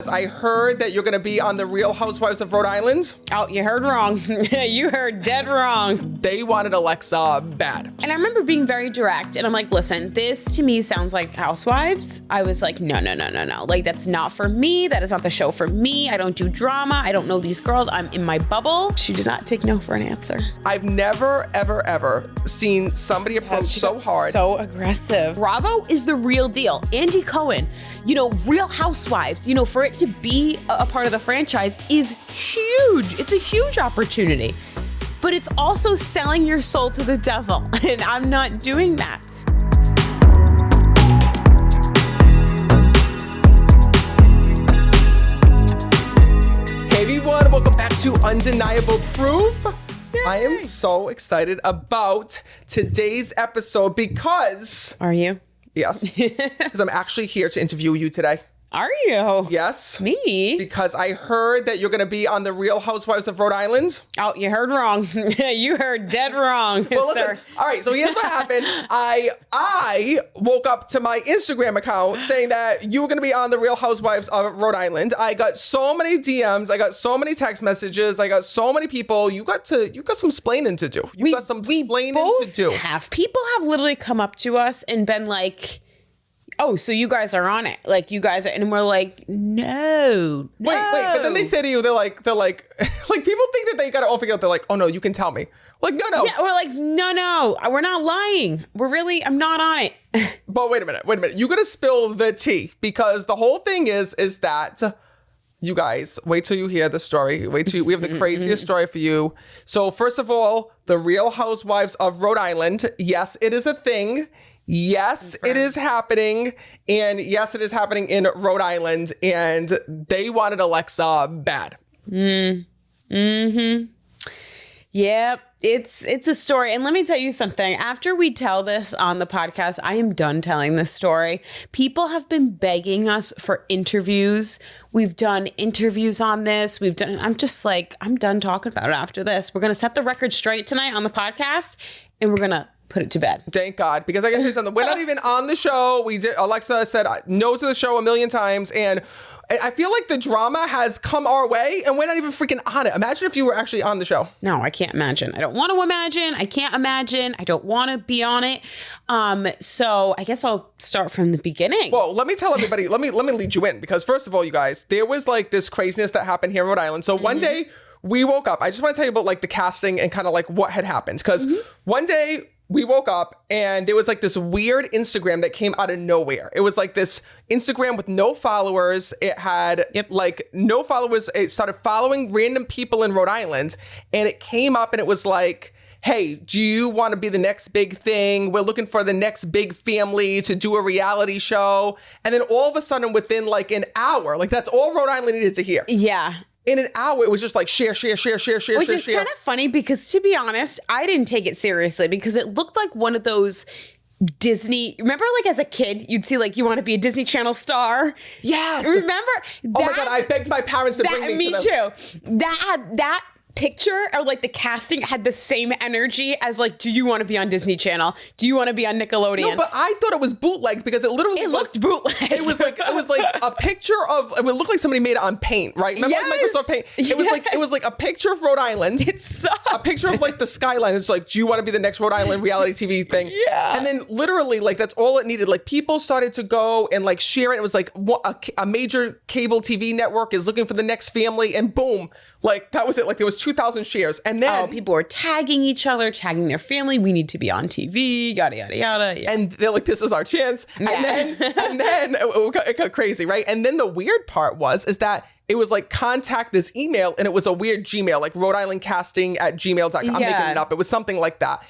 I heard that you're going to be on the Real Housewives of Rhode Island. Oh, you heard wrong. You heard dead wrong. They wanted Alexa bad. And I remember being very direct. And I'm like, listen, this to me sounds like Housewives. I was like, no. Like, that's not for me. That is not the show for me. I don't do drama. I don't know these girls. I'm in my bubble. She did not take no for an answer. I've never, ever seen somebody approach so hard. So aggressive. Bravo is the real deal. Andy Cohen, Real Housewives, for it to be a part of the franchise is huge. It's a huge opportunity. But it's also selling your soul to the devil. And I'm not doing that. Hey everyone, welcome back to Undeniable Proof. Yay. I am so excited about today's episode because... Are you? Yes. Because I'm actually here to interview you today. Are you? Yes. Me? Because I heard that you're going to be on the Real Housewives of Rhode Island. Oh, you heard wrong. You heard dead wrong, well, sir. Listen, all right, so here's what happened. I woke up to my Instagram account saying that you were going to be on the Real Housewives of Rhode Island. I got so many DMs. I got so many text messages. I got so many people. You got some splaining to do. You got some splaining to do. People have literally come up to us and been like, oh, so you guys are on it. Like, you guys are, and we're like, no. Wait, but then they say to you, they're like, like people think that they got it all figured out. They're like, oh no, you can tell me. Like, no. Yeah, we're like, no, we're not lying. I'm not on it. But wait a minute. You gotta spill the tea because the whole thing is that you guys, wait till you hear the story. We have the craziest story for you. So first of all, the Real Housewives of Rhode Island. Yes, it is a thing. Yes, it is happening. And yes, it is happening in Rhode Island. And they wanted Alexa bad. Yep, it's a story. And let me tell you something. After we tell this on the podcast, I am done telling this story. People have been begging us for interviews. We've done interviews on this. I'm just like, I'm done talking about it after this. We're going to set the record straight tonight on the podcast and we're going to put it to bed. Thank God, because I can tell you something. We're not even on the show. Alexa said no to the show a million times, and I feel like the drama has come our way, and we're not even freaking on it. Imagine if you were actually on the show. No, I can't imagine. I don't want to imagine. I can't imagine. I don't want to be on it. So I guess I'll start from the beginning. Well, let me tell everybody. Let me lead you in, because first of all, you guys, there was like this craziness that happened here in Rhode Island. So one day we woke up. I just want to tell you about like the casting and kind of like what had happened, because one day we woke up and there was like this weird Instagram that came out of nowhere. It was like this Instagram with no followers. It had like no followers. It started following random people in Rhode Island, and it came up and it was like, hey, do you want to be the next big thing? We're looking for the next big family to do a reality show. And then all of a sudden within like an hour, like that's all Rhode Island needed to hear. Yeah. In an hour, it was just like share. Which is kind of funny because, to be honest, I didn't take it seriously because it looked like one of those Disney. Remember, like as a kid, you'd see like you want to be a Disney Channel star. Yes. Remember? Oh my God! I begged my parents to bring me to them. Me too. That picture or like the casting had the same energy as like, do you want to be on Disney Channel? Do you want to be on Nickelodeon? No, but I thought it was bootleg because it literally looked bootleg. It was like a picture of. It looked like somebody made it on Paint, right? Remember like Microsoft Paint? It was like a picture of Rhode Island. It sucked. A picture of like the skyline. It's like, do you want to be the next Rhode Island reality TV thing? Yeah. And then literally like that's all it needed. Like people started to go and like share it. It was like a major cable TV network is looking for the next family, and boom, like that was it. Like there was 2,000 shares. And then people were tagging each other, tagging their family. We need to be on TV, yada, yada, yada. Yeah. And they're like, this is our chance. Yeah. And then it got crazy, right? And then the weird part is that it was like contact this email, and it was a weird Gmail, like Rhode Island Casting at gmail.com. I'm making it up. It was something like that.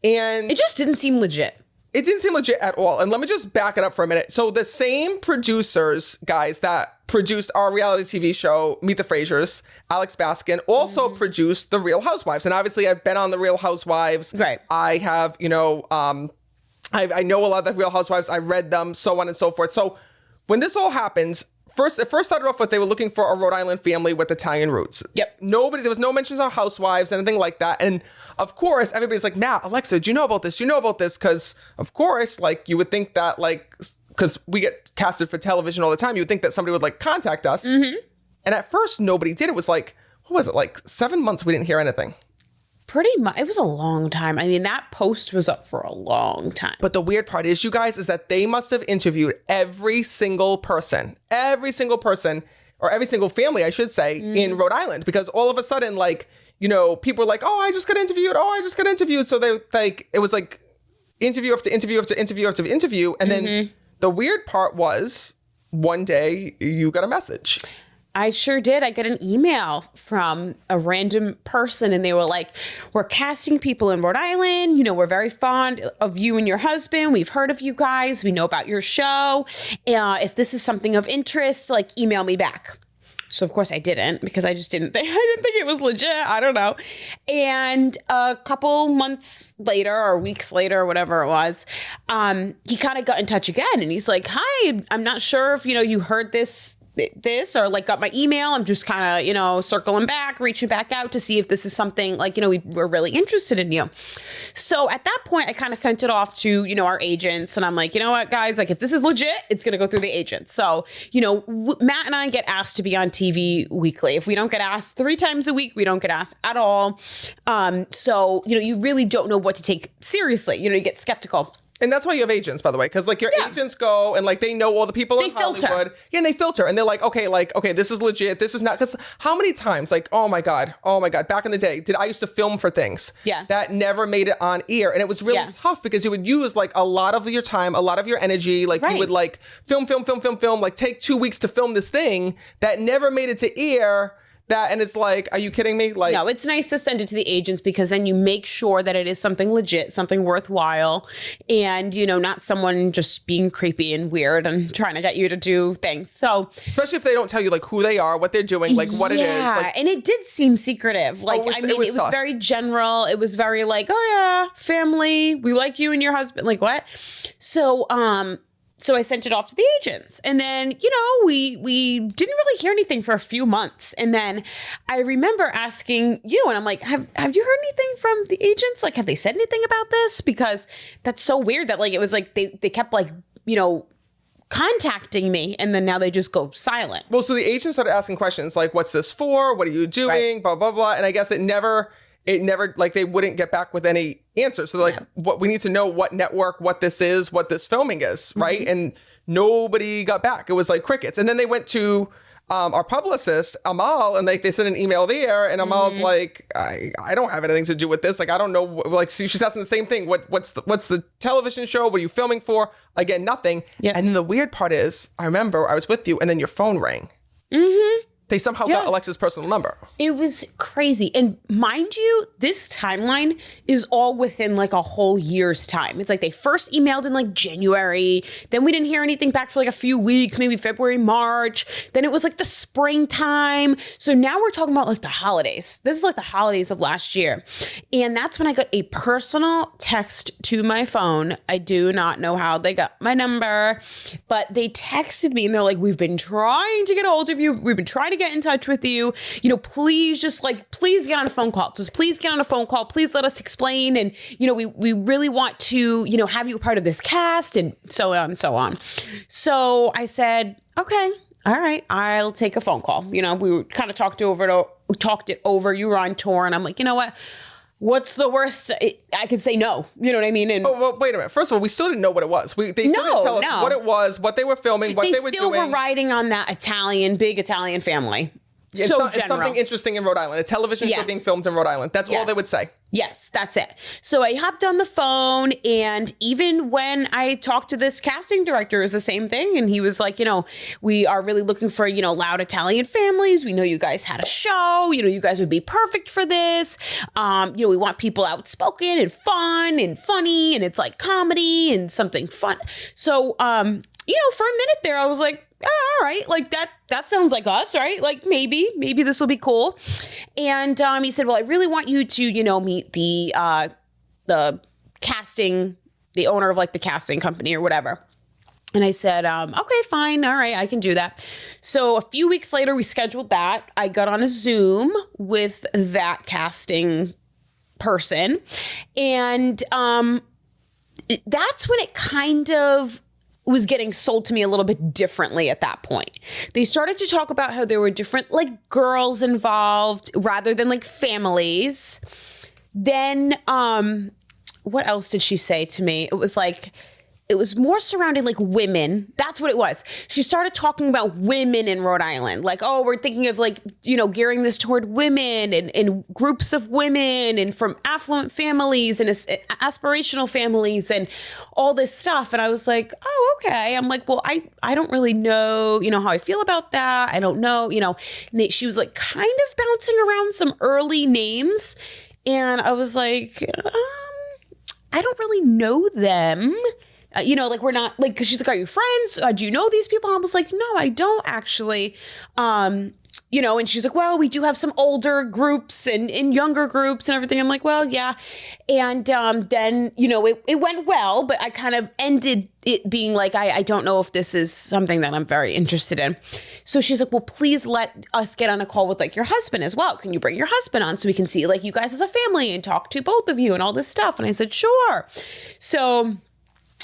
And it just didn't seem legit. It didn't seem legit at all. And let me just back it up for a minute. So the same producers, guys, that produced our reality TV show, Meet the Frasers, Alex Baskin, also produced The Real Housewives. And obviously I've been on The Real Housewives. Right. I have, I know a lot of The Real Housewives. I read them, so on and so forth. So when this all happened, it first started off with they were looking for a Rhode Island family with Italian roots. Yep. There was no mentions of housewives, anything like that. And of course, everybody's like, Matt, Alexa, do you know about this? Do you know about this? Because of course, like you would think that like because we get casted for television all the time, you would think that somebody would like contact us. And at first nobody did. It was like, what was it? Like 7 months we didn't hear anything. Pretty much. It was a long time. I mean, that post was up for a long time. But the weird part is, you guys, is that they must have interviewed every single person, or every single family, I should say, in Rhode Island, because all of a sudden, like, you know, people were like, oh, I just got interviewed. So they like, it was like interview after interview after interview after interview. And then the weird part was, one day you got a message. I sure did. I got an email from a random person and they were like, we're casting people in Rhode Island. You know, we're very fond of you and your husband. We've heard of you guys. We know about your show. If this is something of interest, like email me back. So of course I didn't, because I didn't think it was legit. I don't know. And a couple months later or weeks later or whatever it was, he kind of got in touch again and he's like, hi, I'm not sure if, you know, you heard this or like got my email. I'm just kind of, you know, circling back, reaching back out to see if this is something like, you know, we're really interested in you. So at that point, I kind of sent it off to, you know, our agents. And I'm like, you know what, guys, like if this is legit, it's going to go through the agents. So, you know, Matt and I get asked to be on TV weekly. If we don't get asked 3 times a week, we don't get asked at all. So, you know, you really don't know what to take seriously. You know, you get skeptical. And that's why you have agents, by the way, because like your agents go and like they know all the people in Hollywood. Yeah, and they filter and they're like, okay, this is legit. This is not. Because how many times, like, oh my God, back in the day, did I used to film for things that never made it on air, and it was really tough because you would use like a lot of your time, a lot of your energy, like you would like film, like take 2 weeks to film this thing that never made it to air. And it's like, are you kidding me? Like, no, it's nice to send it to the agents because then you make sure that it is something legit, something worthwhile, and, you know, not someone just being creepy and weird and trying to get you to do things. So, especially if they don't tell you like who they are, what they're doing, like what it is. Yeah, and it did seem secretive. Like, it was very general. It was very like, oh yeah, family, we like you and your husband. Like what? So I sent it off to the agents, and then, you know, we didn't really hear anything for a few months. And then I remember asking you, and I'm like, have you heard anything from the agents? Like, have they said anything about this? Because that's so weird that like, it was like, they kept like, you know, contacting me, and then now they just go silent. Well, so the agents started asking questions like, what's this for? What are you doing? Blah, blah, blah. And I guess it never, like, they wouldn't get back with any answers. So like, what we need to know what network, what this is, what this filming is, right? And nobody got back. It was like crickets. And then they went to our publicist, Amal, and they sent an email there, and Amal's like, I don't have anything to do with this. Like, I don't know. Like, she's asking the same thing. What's the television show? What are you filming for? Again, nothing. Yeah. And then the weird part is, I remember I was with you, and then your phone rang. They somehow got Alexa's personal number. It was crazy. And mind you, this timeline is all within like a whole year's time. It's like they first emailed in like January. Then we didn't hear anything back for like a few weeks, maybe February, March. Then it was like the springtime. So now we're talking about like the holidays. This is like the holidays of last year. And that's when I got a personal text to my phone. I do not know how they got my number, but they texted me and they're like, we've been trying to get a hold of you. We've been trying to get in touch with you. You know, please get on a phone call. Just please get on a phone call. Please let us explain. And, you know, we really want to, you know, have you a part of this cast and so on and so on. So I said, okay, all right, I'll take a phone call. You know, we kind of talked it over. You were on tour and I'm like, you know what? What's the worst? I could say no. You know what I mean? And well, wait a minute. First of all, we still didn't know what it was. They still didn't tell us what it was, what they were filming, what they were doing. They still were riding on that big Italian family. It's something interesting in Rhode Island. A television show being filmed in Rhode Island. That's all they would say. Yes, that's it. So I hopped on the phone, and even when I talked to this casting director, it was the same thing. And he was like, you know, we are really looking for, you know, loud Italian families. We know you guys had a show. You know, you guys would be perfect for this. You know, we want people outspoken and fun and funny, and it's like comedy and something fun. So, you know, for a minute there, I was like, all right, like that sounds like us, right? Like maybe this will be cool. And he said, well, I really want you to, you know, meet the casting, the owner of like the casting company or whatever. And I said, okay, fine. All right, I can do that. So a few weeks later, we scheduled that. I got on a Zoom with that casting person. And that's when it kind of was getting sold to me a little bit differently at that point. They started to talk about how there were different like girls involved rather than like families. Then what else did she say to me? It was more surrounding like women. That's what it was. She started talking about women in Rhode Island. Like, oh, we're thinking of like, gearing this toward women and groups of women and from affluent families and aspirational families and all this stuff. And I was like, oh, okay. I'm like, well, I don't really know, how I feel about that. I don't know, And she was like kind of bouncing around some early names. And I was like, I don't really know them. Like we're not like, cause she's like, are you friends? Do you know these people? I was like, no, I don't actually. And she's like, well, we do have some older groups and younger groups and everything. I'm like, well, yeah. And then, it went well, but I kind of ended it being like, I don't know if this is something that I'm very interested in. So she's like, well, please let us get on a call with like your husband as well. Can you bring your husband on so we can see like you guys as a family and talk to both of you and all this stuff? And I said, sure. So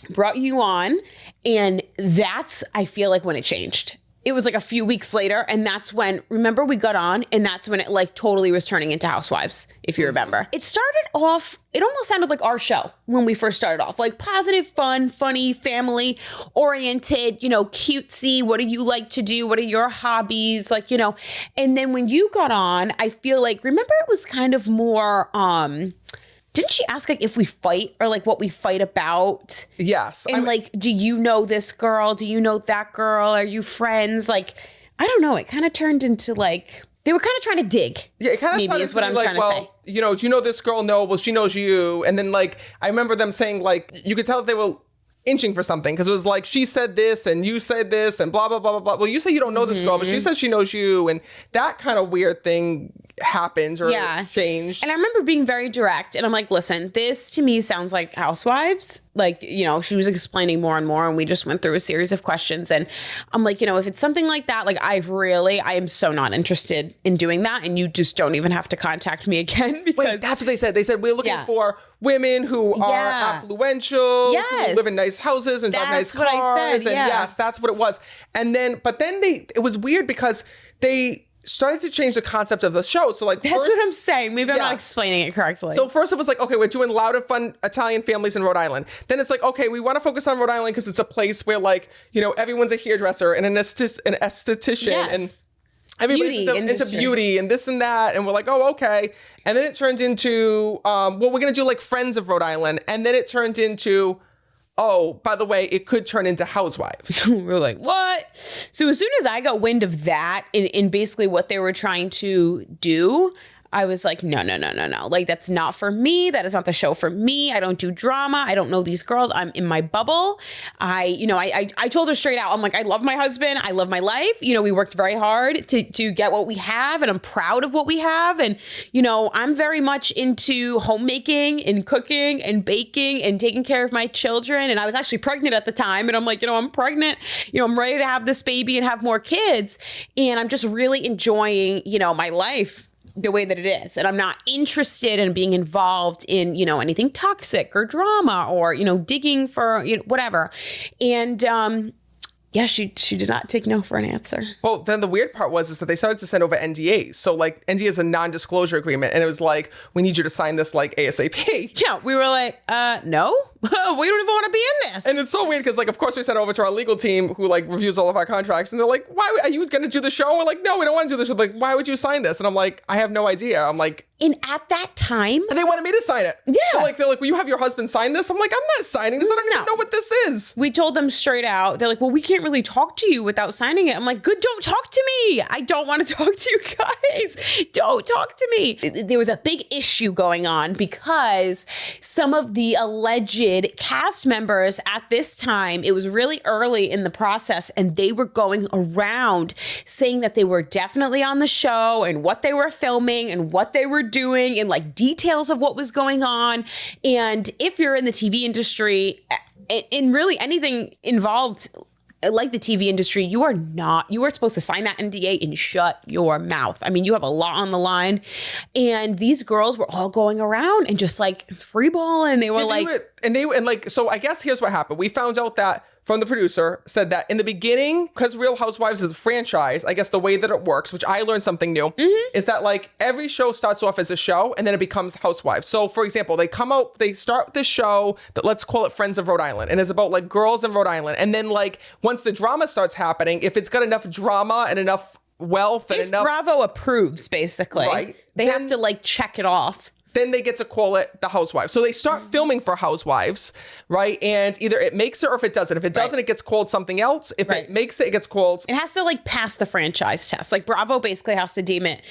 brought you on, and that's, I feel like, when it changed. It was like a few weeks later, and that's when, remember, we got on, and that's when it like totally was turning into Housewives, if you remember. It started off, it almost sounded like our show when we first started off, like positive, fun, funny, family oriented, cutesy. What do you like to do? What are your hobbies? Like, and then when you got on, I feel like, remember, it was kind of more, didn't she ask like if we fight or like what we fight about? Yes. And like, do you know this girl? Do you know that girl? Are you friends? Like, I don't know. It kind of turned into like, they were kind of trying to dig. Yeah, it kind of maybe is what I'm trying to say. Do you know this girl? No, well, she knows you. And then like, I remember them saying like, you could tell that they were inching for something because it was like, she said this and you said this and blah, blah, blah, blah, blah. Well, you say you don't know this girl, but she says she knows you. And that kind of weird thing happened or changed. And I remember being very direct, and I'm like, listen, this to me sounds like Housewives. Like, she was explaining more and more, and we just went through a series of questions, and I'm like, if it's something like that, like I am so not interested in doing that, and you just don't even have to contact me again. Because wait, that's what they said. They said, we're looking for women who are affluential, who live in nice houses and drive nice cars. I said, and yes, that's what it was. And then, but then it was weird because they started to change the concept of the show. So like, that's what I'm saying. Maybe I'm not explaining it correctly. So first it was like, okay, we're doing loud and fun Italian families in Rhode Island. Then it's like, okay, we want to focus on Rhode Island because it's a place where like, everyone's a hairdresser and an esthetician and everybody's into beauty and this and that. And we're like, oh, okay. And then it turned into, we're going to do like Friends of Rhode Island. And then it turned into, oh, by the way, it could turn into Housewives. We're like, what? So as soon as I got wind of that in basically what they were trying to do, I was like, no. Like, that's not for me. That is not the show for me. I don't do drama. I don't know these girls. I'm in my bubble. I told her straight out, I'm like, I love my husband. I love my life. We worked very hard to get what we have, and I'm proud of what we have. And, I'm very much into homemaking and cooking and baking and taking care of my children. And I was actually pregnant at the time. And I'm like, I'm pregnant. I'm ready to have this baby and have more kids. And I'm just really enjoying, my life the way that it is. And I'm not interested in being involved in, anything toxic or drama or, digging for whatever. And she did not take no for an answer. Well, then the weird part was that they started to send over NDAs. So like NDA is a non-disclosure agreement. And it was like, we need you to sign this like ASAP. Yeah, we were like, no. We don't even want to be in this. And it's so weird because, like, of course, we sent it over to our legal team who, like, reviews all of our contracts. And they're like, why are you going to do the show? And we're like, no, we don't want to do this. They're like, why would you sign this? And I'm like, I have no idea. I'm like... And at that time... And they wanted me to sign it. Yeah. They're like, will you have your husband sign this? I'm like, I'm not signing this. I don't even know what this is. We told them straight out. They're like, well, we can't really talk to you without signing it. I'm like, good, don't talk to me. I don't want to talk to you guys. Don't talk to me. There was a big issue going on because some of the alleged cast members at this time, it was really early in the process, and they were going around saying that they were definitely on the show and what they were filming and what they were doing and like details of what was going on. And if you're in the TV industry and really anything involved like the TV industry, you are supposed to sign that NDA and shut your mouth. I mean, you have a lot on the line. And these girls were all going around and just like free ball. And they were so I guess here's what happened. We found out that from the producer said that in the beginning, because Real Housewives is a franchise, I guess the way that it works, which I learned something new, is that like every show starts off as a show and then it becomes Housewives. So for example, they start this show that, let's call it Friends of Rhode Island, and it's about like girls in Rhode Island. And then like once the drama starts happening, if it's got enough drama and enough wealth and enough, Bravo approves, basically, right, they have to like check it off. Then they get to call it the Housewives. So they start filming for Housewives, right? And either it makes it or if it doesn't. If it doesn't, it gets called something else. If it makes it, it gets called. It has to like pass the franchise test. Like Bravo basically has to deem it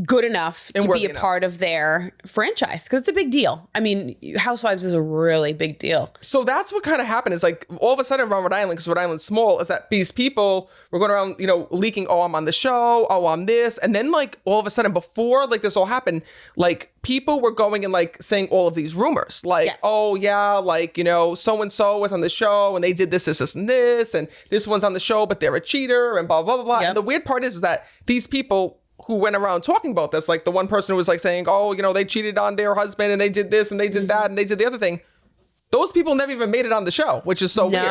good enough to be a part of their franchise because it's a big deal. I mean, Housewives is a really big deal. So that's what kind of happened is like all of a sudden around Rhode Island, because Rhode Island's small, is that these people were going around, you know, leaking, oh, I'm on the show, oh, I'm this. And then like all of a sudden before like this all happened, like people were going and like saying all of these rumors like, oh yeah, like, you know, so-and-so was on the show and they did this, and this one's on the show, but they're a cheater and blah, blah, blah, blah. And the weird part is that these people who went around talking about this, like the one person who was like saying, oh, you know, they cheated on their husband and they did this and they did that and they did the other thing. Those people never even made it on the show, which is so weird.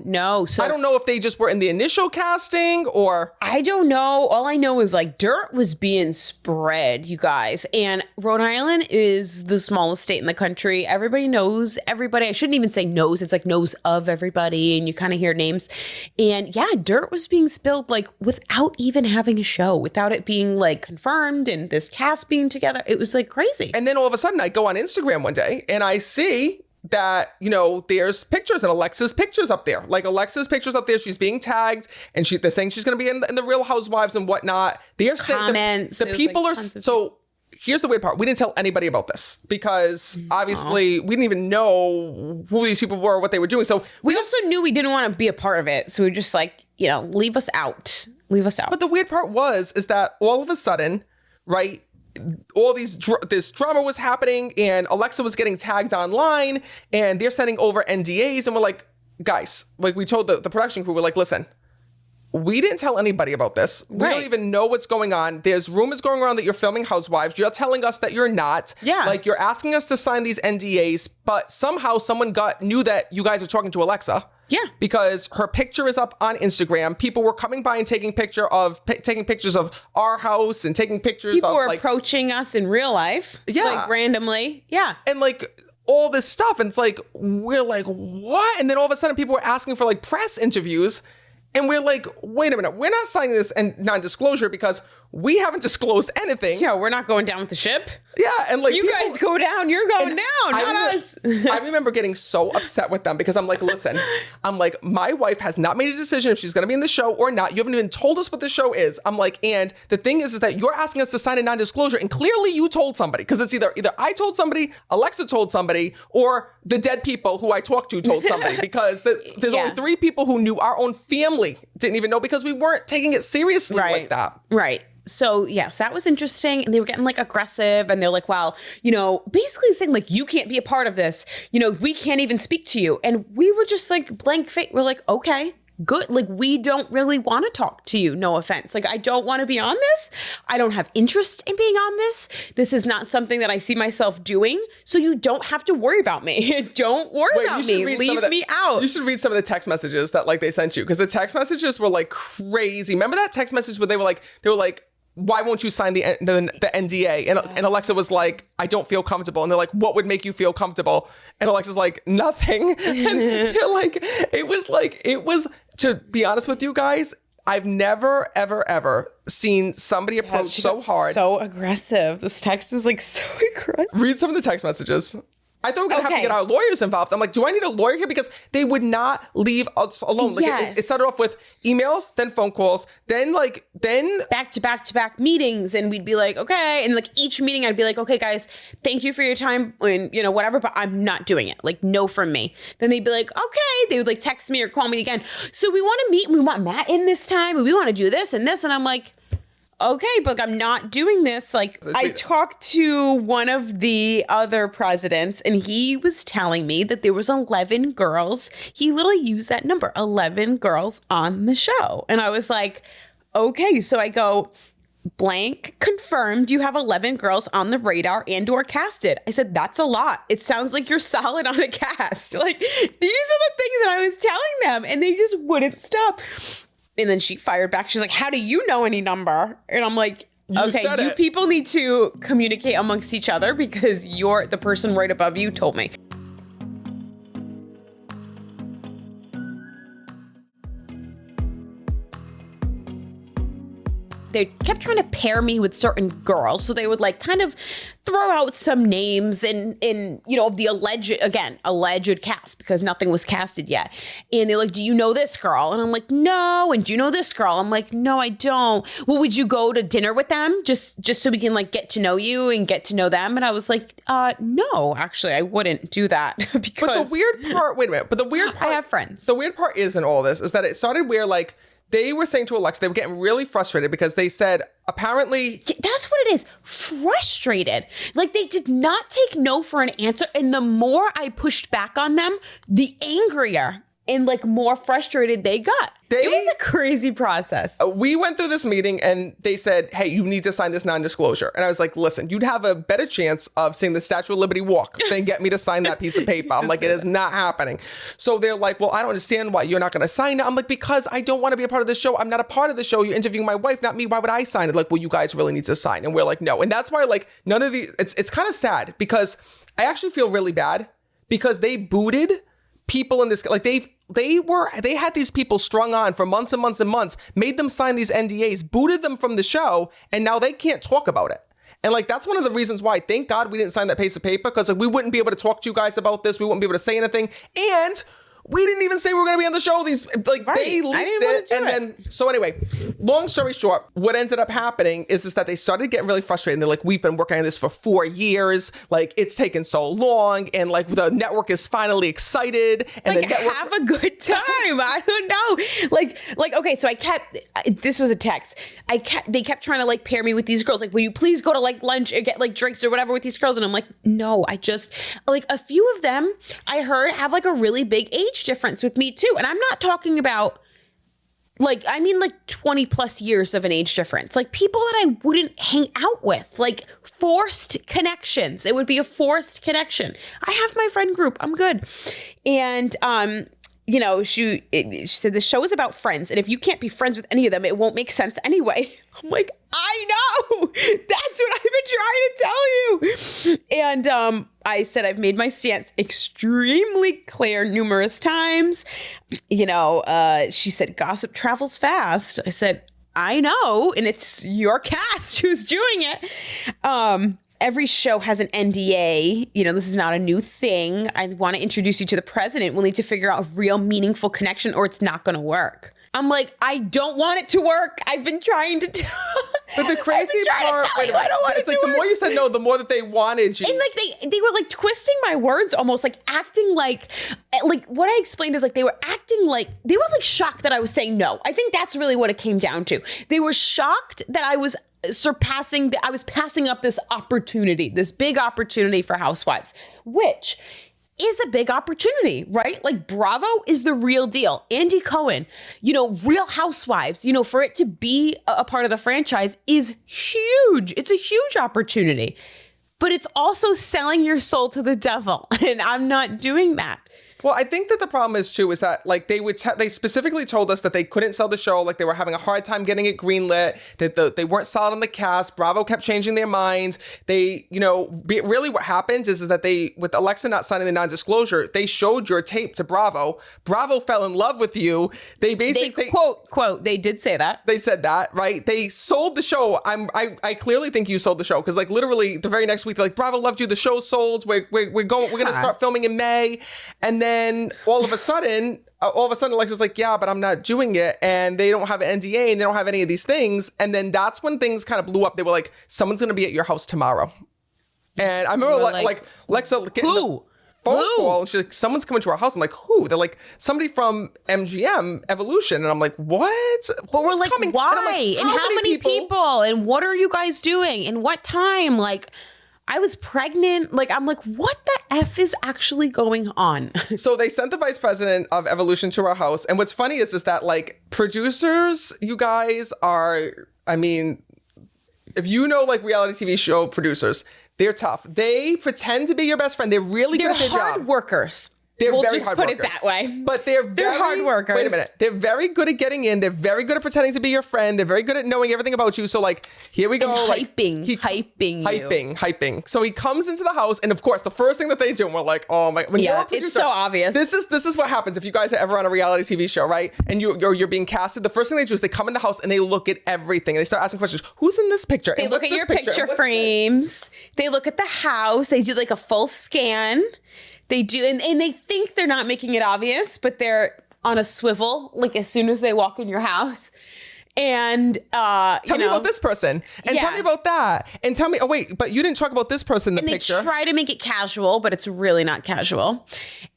No. So I don't know if they just were in the initial casting or... I don't know. All I know is like dirt was being spread, you guys. And Rhode Island is the smallest state in the country. Everybody knows everybody. I shouldn't even say knows. It's like knows of everybody. And you kind of hear names. And yeah, dirt was being spilled like without even having a show, without it being like confirmed and this cast being together. It was like crazy. And then all of a sudden I go on Instagram one day and I see that, you know, there's pictures and Alexa's pictures up there. Like Alexa's pictures up there. She's being tagged and they're saying she's going to be in the Real Housewives and whatnot. They're saying the people like are... So here's the weird part. We didn't tell anybody about this because obviously we didn't even know who these people were or what they were doing. So we also knew we didn't want to be a part of it. So we were just like, you know, leave us out. But the weird part is that all of a sudden, right, all this drama was happening and Alexa was getting tagged online and they're sending over NDAs and we're like, guys, like we told the production crew, we're like, listen, we didn't tell anybody about this. We don't even know what's going on. There's rumors going around that you're filming Housewives. You're telling us that you're not. Yeah. Like you're asking us to sign these NDAs, but somehow someone knew that you guys are talking to Alexa. Yeah. Because her picture is up on Instagram. People were coming by and taking pictures of our house and taking pictures People of were like approaching us in real life. Yeah. Like randomly. Yeah. And like all this stuff. And it's like, we're like, what? And then all of a sudden people were asking for like press interviews. And we're like, wait a minute, we're not signing this non-disclosure because we haven't disclosed anything. Yeah, we're not going down with the ship. Yeah, and like you guys go down, you're going down, not us. I remember getting so upset with them because I'm like, listen, my wife has not made a decision if she's going to be in the show or not. You haven't even told us what the show is. I'm like, and the thing is that you're asking us to sign a non-disclosure, and clearly you told somebody because it's either I told somebody, Alexa told somebody, or the dead people who I talked to told somebody because there's only 3 people who knew. Our own family didn't even know because we weren't taking it seriously like that. Right. So yes, that was interesting. And they were getting like aggressive and they're like, well, you know, basically saying like, you can't be a part of this. You know, we can't even speak to you. And we were just like blank face. We're like, okay, good. Like, we don't really want to talk to you. No offense. Like, I don't want to be on this. I don't have interest in being on this. This is not something that I see myself doing. So you don't have to worry about me. Don't worry about me. Leave me out. You should read some of the text messages that like they sent you. Because the text messages were like crazy. Remember that text message where they were like, why won't you sign the NDA? And Alexa was like, I don't feel comfortable. And they're like, what would make you feel comfortable? And Alexa's like, nothing. And you're like, it was, to be honest with you guys, I've never, ever, ever seen somebody approach so hard. So aggressive. This text is like so aggressive. Read some of the text messages. I thought we were going to have to get our lawyers involved. I'm like, do I need a lawyer here? Because they would not leave us alone. Like it started off with emails, then phone calls, then back to back meetings. And we'd be like, okay. And like each meeting I'd be like, okay, guys, thank you for your time and, you know, whatever, but I'm not doing it. Like, no from me. Then they'd be like, okay. They would like text me or call me again. So we want to meet and we want Matt in this time. And we want to do this and this. And I'm like, okay, but I'm not doing this. Like, I talked to one of the other presidents and he was telling me that there was 11 girls. He literally used that number, 11 girls on the show. And I was like, okay. So I go, blank confirmed you have 11 girls on the radar and or casted. I said, that's a lot. It sounds like you're solid on a cast. Like, these are the things that I was telling them, and they just wouldn't stop. And then she fired back. She's like, how do you know any number? And I'm like, okay, you people need to communicate amongst each other because you're the person right above you told me. They kept trying to pair me with certain girls. So they would like kind of throw out some names in you know, the alleged cast, because nothing was casted yet. And they're like, do you know this girl? And I'm like, no. And do you know this girl? I'm like, no, I don't. Well, would you go to dinner with them just so we can like get to know you and get to know them? And I was like, no, actually, I wouldn't do that. Because but the weird part, wait a minute. But the weird part, I have friends. The weird part is in all this is that it started where like, they were saying to Alexa, they were getting really frustrated because they said, apparently... That's what it is. Frustrated. Like, they did not take no for an answer. And the more I pushed back on them, the angrier and like more frustrated they got. It was a crazy process. We went through this meeting and they said, hey, you need to sign this non-disclosure. And I was like, listen, you'd have a better chance of seeing the Statue of Liberty walk than get me to sign that piece of paper. I'm like, it is not happening. So they're like, well, I don't understand why you're not going to sign it. I'm like, because I don't want to be a part of the show. I'm not a part of the show. You're interviewing my wife, not me. Why would I sign it? Like, well, you guys really need to sign. And we're like, no. And that's why like none of these, it's kind of sad because I actually feel really bad because they booted people in this, like they had these people strung on for months and months and months, made them sign these NDAs, booted them from the show, and now they can't talk about it. And like, that's one of the reasons why, thank God we didn't sign that piece of paper, because like, we wouldn't be able to talk to you guys about this. We wouldn't be able to say anything. And we didn't even say we were going to be on the show. These like right. They leaked it. And then, so anyway, long story short, what ended up happening is that they started getting really frustrated. And they're like, we've been working on this for 4 years. Like, it's taken so long. And like, the network is finally excited. And like, the network... have a good time. I don't know. Like, okay, so this was a text. They kept trying to like pair me with these girls. Like, will you please go to like lunch or get like drinks or whatever with these girls? And I'm like, no, I just, like a few of them I heard have like a really big age difference with me too. And I'm not talking about like, I mean like 20 plus years of an age difference, like people that I wouldn't hang out with, like forced connections. It would be a forced connection. I have my friend group. I'm good. And, you know, she said the show is about friends. And if you can't be friends with any of them, it won't make sense anyway. I'm like, I know. That's what I've been trying to tell you. And I said, I've made my stance extremely clear numerous times. You know, she said, gossip travels fast. I said, I know. And it's your cast who's doing it. Every show has an NDA. You know, this is not a new thing. I want to introduce you to the president. We'll need to figure out a real meaningful connection or it's not going to work. I'm like, I don't want it to work. I've been trying to tell. But the crazy part, wait a minute. I don't want it's like the more you said no, the more that they wanted you. And like they were like twisting my words, almost like acting like what I explained is like they were acting like they were like shocked that I was saying no. I think that's really what it came down to. They were shocked that I was passing up this opportunity, this big opportunity for Housewives, which is a big opportunity, right? Like Bravo is the real deal. Andy Cohen, you know, Real Housewives, you know, for it to be a part of the franchise is huge. It's a huge opportunity, but it's also selling your soul to the devil. And I'm not doing that. Well, I think that the problem is too, is that like they specifically told us that they couldn't sell the show. Like they were having a hard time getting it greenlit, that they weren't solid on the cast. Bravo kept changing their minds. They, you know, really what happens is that they, with Alexa not signing the non-disclosure, they showed your tape to Bravo. Bravo fell in love with you. They basically quote, they did say that. They said that, right? They sold the show. I clearly think you sold the show because like literally the very next week, they're like, Bravo loved you. The show sold. We're going to start filming in May. And then all of a sudden, Alexa's like, yeah, but I'm not doing it. And they don't have an NDA and they don't have any of these things. And then that's when things kind of blew up. They were like, someone's going to be at your house tomorrow. And I remember like Alexa getting the phone call and she's like, someone's coming to our house. I'm like, who? They're like, somebody from MGM Evolution. And I'm like, what? But we're like, coming? why? And how many people? And what are you guys doing? And what time? Like, I was pregnant. Like, I'm like, what the F is actually going on? So they sent the vice president of Evolution to our house. And what's funny is that like producers, you guys are, I mean, if you know like reality TV show producers, they're tough. They pretend to be your best friend. They're really good at their job. They're hard workers. We'll very just hard put workers. It that way. But they're hard workers. Wait a minute. They're very good at getting in. They're very good at pretending to be your friend. They're very good at knowing everything about you. So like, here we go. And like, hyping. So he comes into the house, and of course, the first thing that they do, and we're like, oh my. When you're a producer, it's so obvious. This is what happens if you guys are ever on a reality TV show, right? And you're being casted. The first thing they do is they come in the house and they look at everything. And they start asking questions. Who's in this picture? They look at your picture frames. They look at the house. They do like a full scan. They do, and they think they're not making it obvious, but they're on a swivel, like as soon as they walk in your house. And tell me about this person, and tell me about that, and tell me. Oh wait, but you didn't talk about this person in the picture. They try to make it casual, but it's really not casual.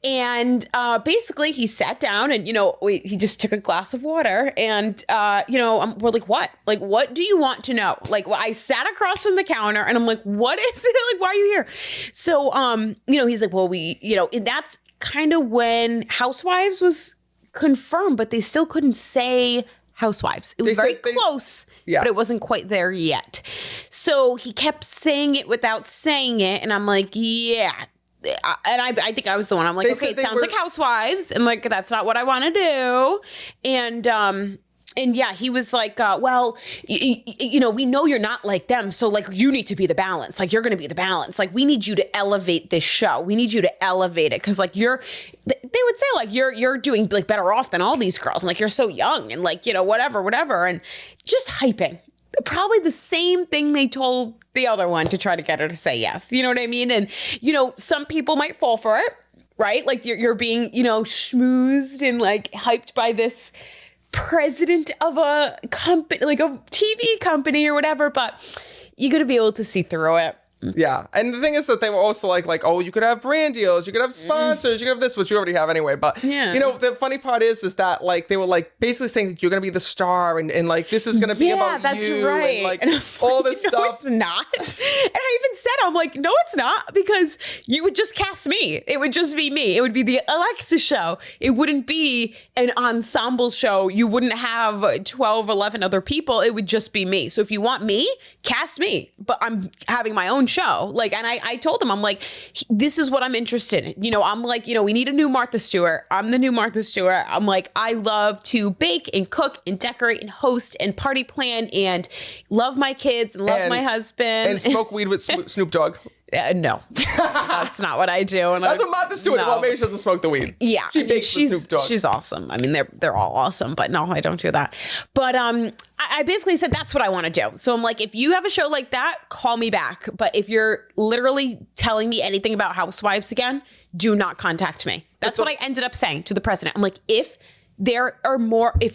And basically, he sat down, and he just took a glass of water, and we're like, what? Like, what do you want to know? Like, I sat across from the counter, and I'm like, what is it? Like, why are you here? So, he's like, well, and that's kind of when Housewives was confirmed, but they still couldn't say Housewives. It was very close, but it wasn't quite there yet. So he kept saying it without saying it, and I'm like, yeah. And I think I was the one. I'm like, okay, it sounds like Housewives, and like that's not what I want to do. And yeah, he was like, well, we know you're not like them. So like, you need to be the balance. Like, you're going to be the balance. Like, we need you to elevate this show. We need you to elevate it. Cause like they would say like, you're doing like better off than all these girls. And like, you're so young and like, whatever. And just hyping. Probably the same thing they told the other one to try to get her to say yes. You know what I mean? And, some people might fall for it, right? Like you're being, schmoozed and like hyped by this president of a company, like a TV company or whatever, but you're going to be able to see through it. Yeah. And the thing is that they were also like, oh, you could have brand deals, you could have sponsors, you could have this, which you already have anyway. But, the funny part is that like, they were like basically saying that you're going to be the star and like, this is going to be about that's you. Right. And like all this stuff. No, it's not. And I even said, I'm like, no, it's not, because you would just cast me. It would just be me. It would be the Alexa show. It wouldn't be an ensemble show. You wouldn't have 12, 11 other people. It would just be me. So if you want me, cast me. But I'm having my own show. Like, and I told him, I'm like, this is what I'm interested in. I'm like, we need a new Martha Stewart. I'm the new Martha Stewart. I'm like, I love to bake and cook and decorate and host and party plan and love my kids and love my husband. And smoke weed with Snoop Dogg. No, that's not what I do. And that's what Martha Stewart. Well, maybe she doesn't smoke the weed. Yeah, she bakes with Snoop Dogg. She's awesome. I mean, they're all awesome. But no, I don't do that. But I basically said that's what I want to do. So I'm like, if you have a show like that, call me back. But if you're literally telling me anything about Housewives again, do not contact me. That's what I ended up saying to the president. I'm like, if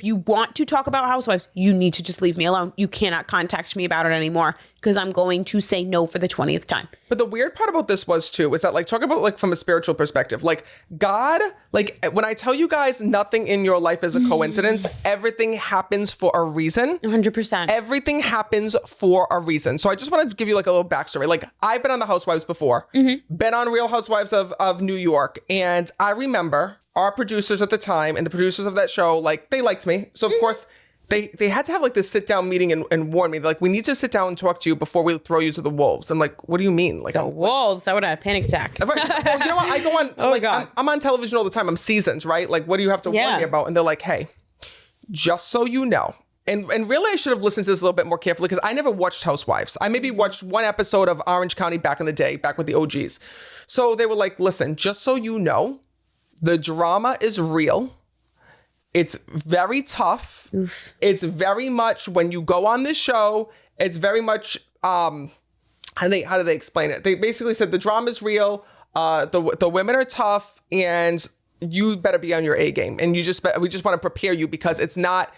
you want to talk about Housewives, you need to just leave me alone. You cannot contact me about it anymore, because I'm going to say no for the 20th time. But the weird part about this was that like, talk about like from a spiritual perspective, like God, like when I tell you guys nothing in your life is a coincidence, everything happens for a reason. 100%. Everything happens for a reason. So I just wanted to give you like a little backstory. Like, I've been on the Housewives before, been on Real Housewives of New York. And I remember our producers at the time and the producers of that show, like, they liked me. So of course they had to have like this sit down meeting and warn me, like, we need to sit down and talk to you before we throw you to the wolves. And like, what do you mean? Like, the wolves? I would have had a panic attack. Well, you know what? I go on, God. I'm on television all the time. I'm seasons, right? Like, what do you have to warn me about? And they're like, hey, just so you know. And really, I should have listened to this a little bit more carefully, because I never watched Housewives. I maybe watched one episode of Orange County back in the day, back with the OGs. So they were like, listen, just so you know, the drama is real. It's very tough. Oof. It's very much, when you go on this show, it's very much, how do they explain it? They basically said the drama is real. The women are tough, and you better be on your A game. And we just want to prepare you, because it's not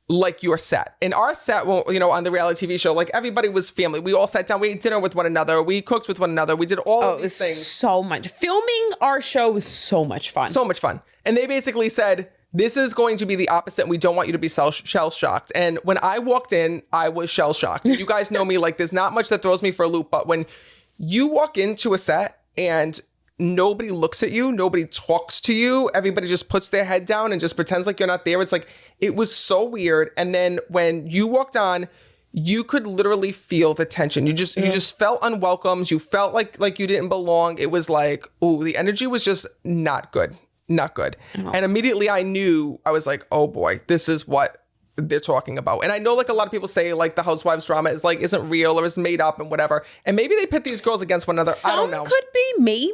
like your set. In our set, well, on the reality TV show, like, everybody was family. We all sat down, we ate dinner with one another, we cooked with one another, we did all of these things. So much. Filming our show was so much fun. So much fun. And they basically said, this is going to be the opposite. We don't want you to be shell-shocked. And when I walked in, I was shell-shocked. You guys know me, like, there's not much that throws me for a loop, but when you walk into a set and nobody looks at you, nobody talks to you, everybody just puts their head down and just pretends like you're not there. It's like, it was so weird. And then when you walked on, you could literally feel the tension. You just felt unwelcomed. You felt like you didn't belong. It was like, ooh, the energy was just not good. Not good. Oh. And immediately I knew, I was like, oh boy, this is what they're talking about. And I know like a lot of people say like the Housewives drama is like isn't real or is made up and whatever. And maybe they pit these girls against one another. I don't know. Could be, maybe.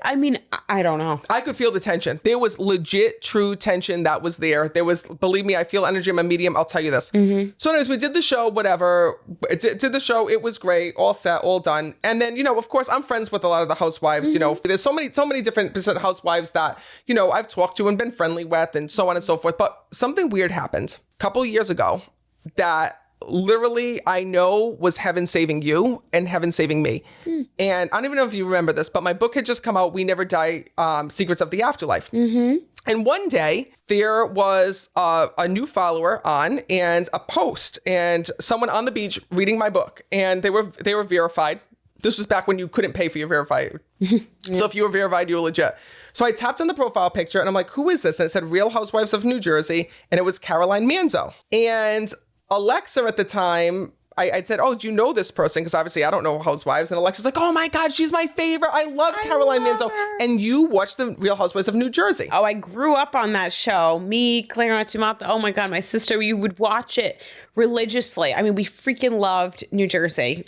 I mean, I don't know. I could feel the tension. There was legit, true tension that was there. There was, believe me, I feel energy. I'm a medium. I'll tell you this. Mm-hmm. So anyways, we did the show, whatever. Did the show. It was great. All set, all done. And then, of course, I'm friends with a lot of the housewives. Mm-hmm. There's so many different housewives that, I've talked to and been friendly with and so on and so forth. But something weird happened a couple years ago that literally I know was heaven saving you and heaven saving me. And I don't even know if you remember this, but my book had just come out, We Never Die, Secrets of the Afterlife. Mm-hmm. And one day there was a new follower on and a post and someone on the beach reading my book, and they were verified. This was back when you couldn't pay for your verified. Yeah. So if you were verified, you were legit. So I tapped on the profile picture and I'm like, who is this? And it said Real Housewives of New Jersey. And it was Caroline Manzo. And Alexa at the time, I said, oh, do you know this person? Because obviously I don't know Housewives. And Alexa's like, oh my God, she's my favorite. I love Caroline Manzo. And you watched the Real Housewives of New Jersey. Oh, I grew up on that show. Me, Clarence Tumata. Oh my God, my sister, we would watch it religiously. I mean, we freaking loved New Jersey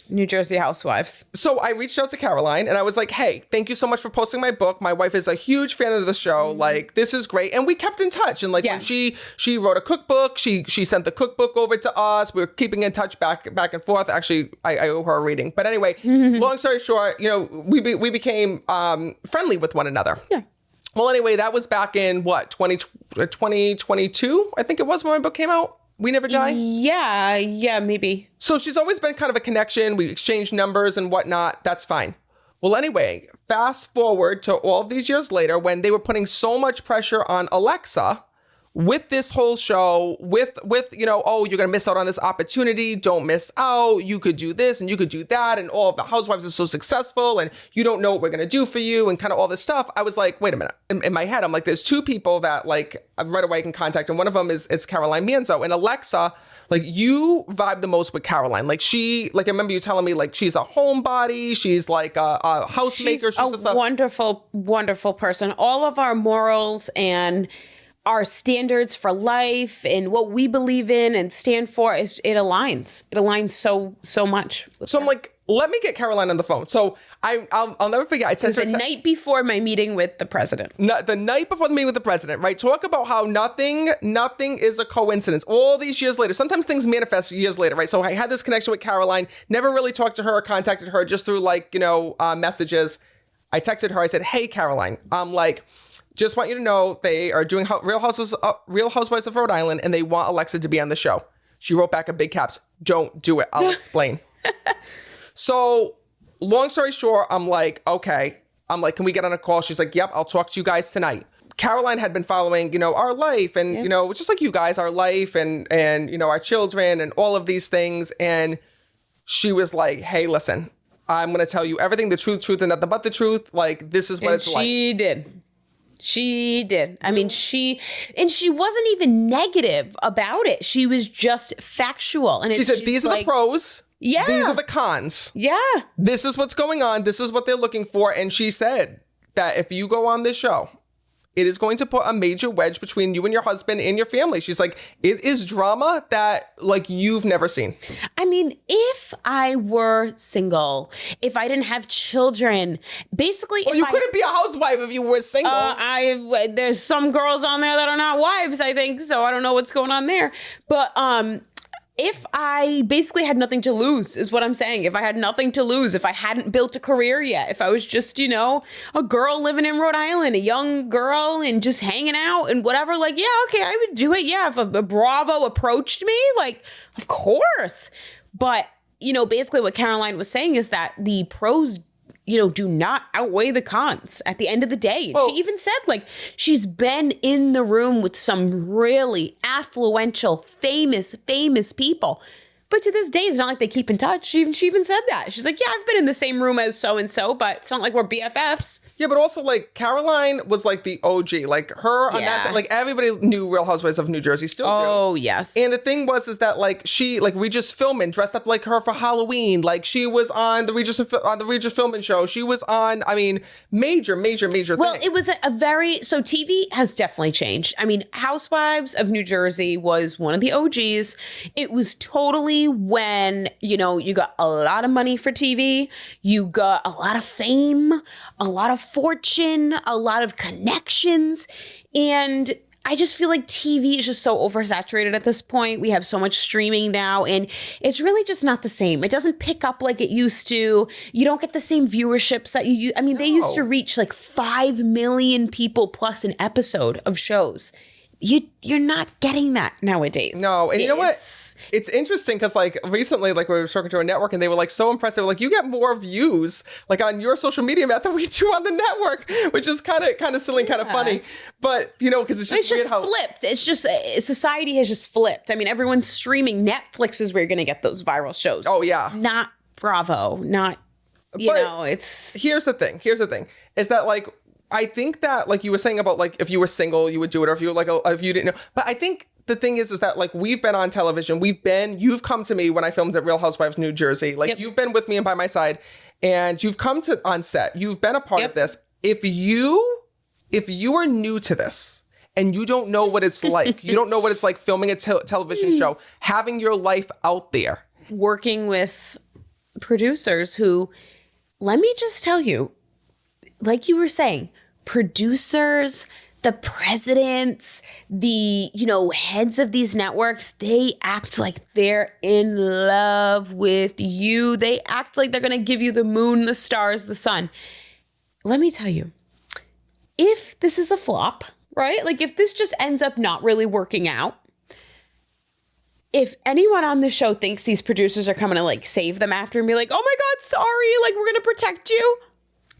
Housewives. So I reached out to Caroline and I was like, hey, thank you so much for posting my book. My wife is a huge fan of the show. Mm-hmm. Like, this is great. And we kept in touch. And like when she wrote a cookbook, she sent the cookbook over to us. We were keeping in touch back and forth. Actually, I owe her a reading. But anyway, long story short, we became friendly with one another. Yeah. Well, anyway, that was back in 2022, I think it was when my book came out. We Never Die? Yeah, maybe. So she's always been kind of a connection. We exchanged numbers and whatnot. That's fine. Well, anyway, fast forward to all of these years later when they were putting so much pressure on Alexa with this whole show, with oh, you're going to miss out on this opportunity. Don't miss out. You could do this and you could do that. And all of the housewives are so successful and you don't know what we're going to do for you and kind of all this stuff. I was like, wait a minute. In my head, I'm like, there's two people that like right away I can contact. And one of them is Caroline Manzo. And Alexa, like you vibe the most with Caroline. Like I remember you telling me like she's a homebody. She's like a housemaker. She's a wonderful, wonderful person. All of our morals and our standards for life and what we believe in and stand for it aligns. It aligns so much. So I'm like, let me get Caroline on the phone. So I'll never forget. I said the night before my meeting with the president. The night before the meeting with the president, right? Talk about how nothing is a coincidence. All these years later, sometimes things manifest years later, right? So I had this connection with Caroline, never really talked to her or contacted her, just through like, messages. I texted her. I said, hey, Caroline, I'm like, just want you to know they are doing Real Housewives of Rhode Island and they want Alexa to be on the show. She wrote back in big caps, don't do it. I'll explain. So long story short, I'm like, okay. I'm like, can we get on a call? She's like, yep, I'll talk to you guys tonight. Caroline had been following, our life and, just like you guys, our life and our children and all of these things. And she was like, hey, listen, I'm going to tell you everything, the truth, and nothing but the truth. Like, this is what it's like. She did. I mean, she wasn't even negative about it. She was just factual. And she said, these are the pros. Yeah. These are the cons. Yeah. This is what's going on. This is what they're looking for. And she said that if you go on this show, it is going to put a major wedge between you and your husband and your family. She's like, it is drama that like you've never seen. I mean, if I were single, if I didn't have children, basically. Well, you couldn't be a housewife if you were single. There's some girls on there that are not wives, I think. So I don't know what's going on there. But if I basically had nothing to lose is what I'm saying. If I had nothing to lose, if I hadn't built a career yet, if I was just, a girl living in Rhode Island, a young girl and just hanging out and whatever, like, yeah, okay, I would do it. Yeah. If a Bravo approached me, like, of course. But, basically what Caroline was saying is that the pros do not outweigh the cons at the end of the day. Well, she even said, like, she's been in the room with some really affluential, famous people. But to this day, it's not like they keep in touch. She even said that. She's like, yeah, I've been in the same room as so-and-so, but it's not like we're BFFs. Yeah, but also, like, Caroline was, like, the OG. Like, her on that side, like, everybody knew Real Housewives of New Jersey, still do. Oh, yes. And the thing is that, like, she, like, Regis Philbin dressed up like her for Halloween. Like, she was on the Regis Philbin show. She was on, I mean, major Well, things. it was so TV has definitely changed. I mean, Housewives of New Jersey was one of the OGs. It was totally when, you know, you got a lot of money for TV, you got a lot of fame, a lot of fortune, a lot of connections. And I just feel like TV is just so oversaturated at this point. We have so much streaming now, and it's really just not the same. It doesn't pick up like it used to. You don't get the same viewerships that you. I mean, they used to reach like 5 million people plus an episode of shows. You're not getting that nowadays. No, and you know what? It's interesting because, like, recently, like, we were talking to a network and they were, like, so impressed. They were like, you get more views, like, on your social media Matt than we do on the network, which is kind of silly and kind of funny. But, you know, because it's just flipped. It's just, society has just flipped. I mean, everyone's streaming. Netflix is where you're going to get those viral shows. Oh, yeah. Not Bravo. Not, you know, it's... Here's the thing, is that, like, I think that, like you were saying about, like, if you were single, you would do it, or if you were, like, if you didn't know. But I think the thing is that, like, we've been on television. You've come to me when I filmed at Real Housewives New Jersey. Like, you've been with me and by my side, and you've come to on set. You've been a part of this. If you are new to this and you don't know what it's like, you don't know what it's like filming a television show, having your life out there. Working with producers who, let me just tell you, like you were saying, producers, the presidents, the, you know, heads of these networks, they act like they're in love with you. They act like they're going to give you the moon, the stars, the sun. Let me tell you, if this is a flop, right? Like, if this just ends up not really working out, if anyone on the show thinks these producers are coming to, like, save them after and be like, oh my God, sorry, like, we're going to protect you.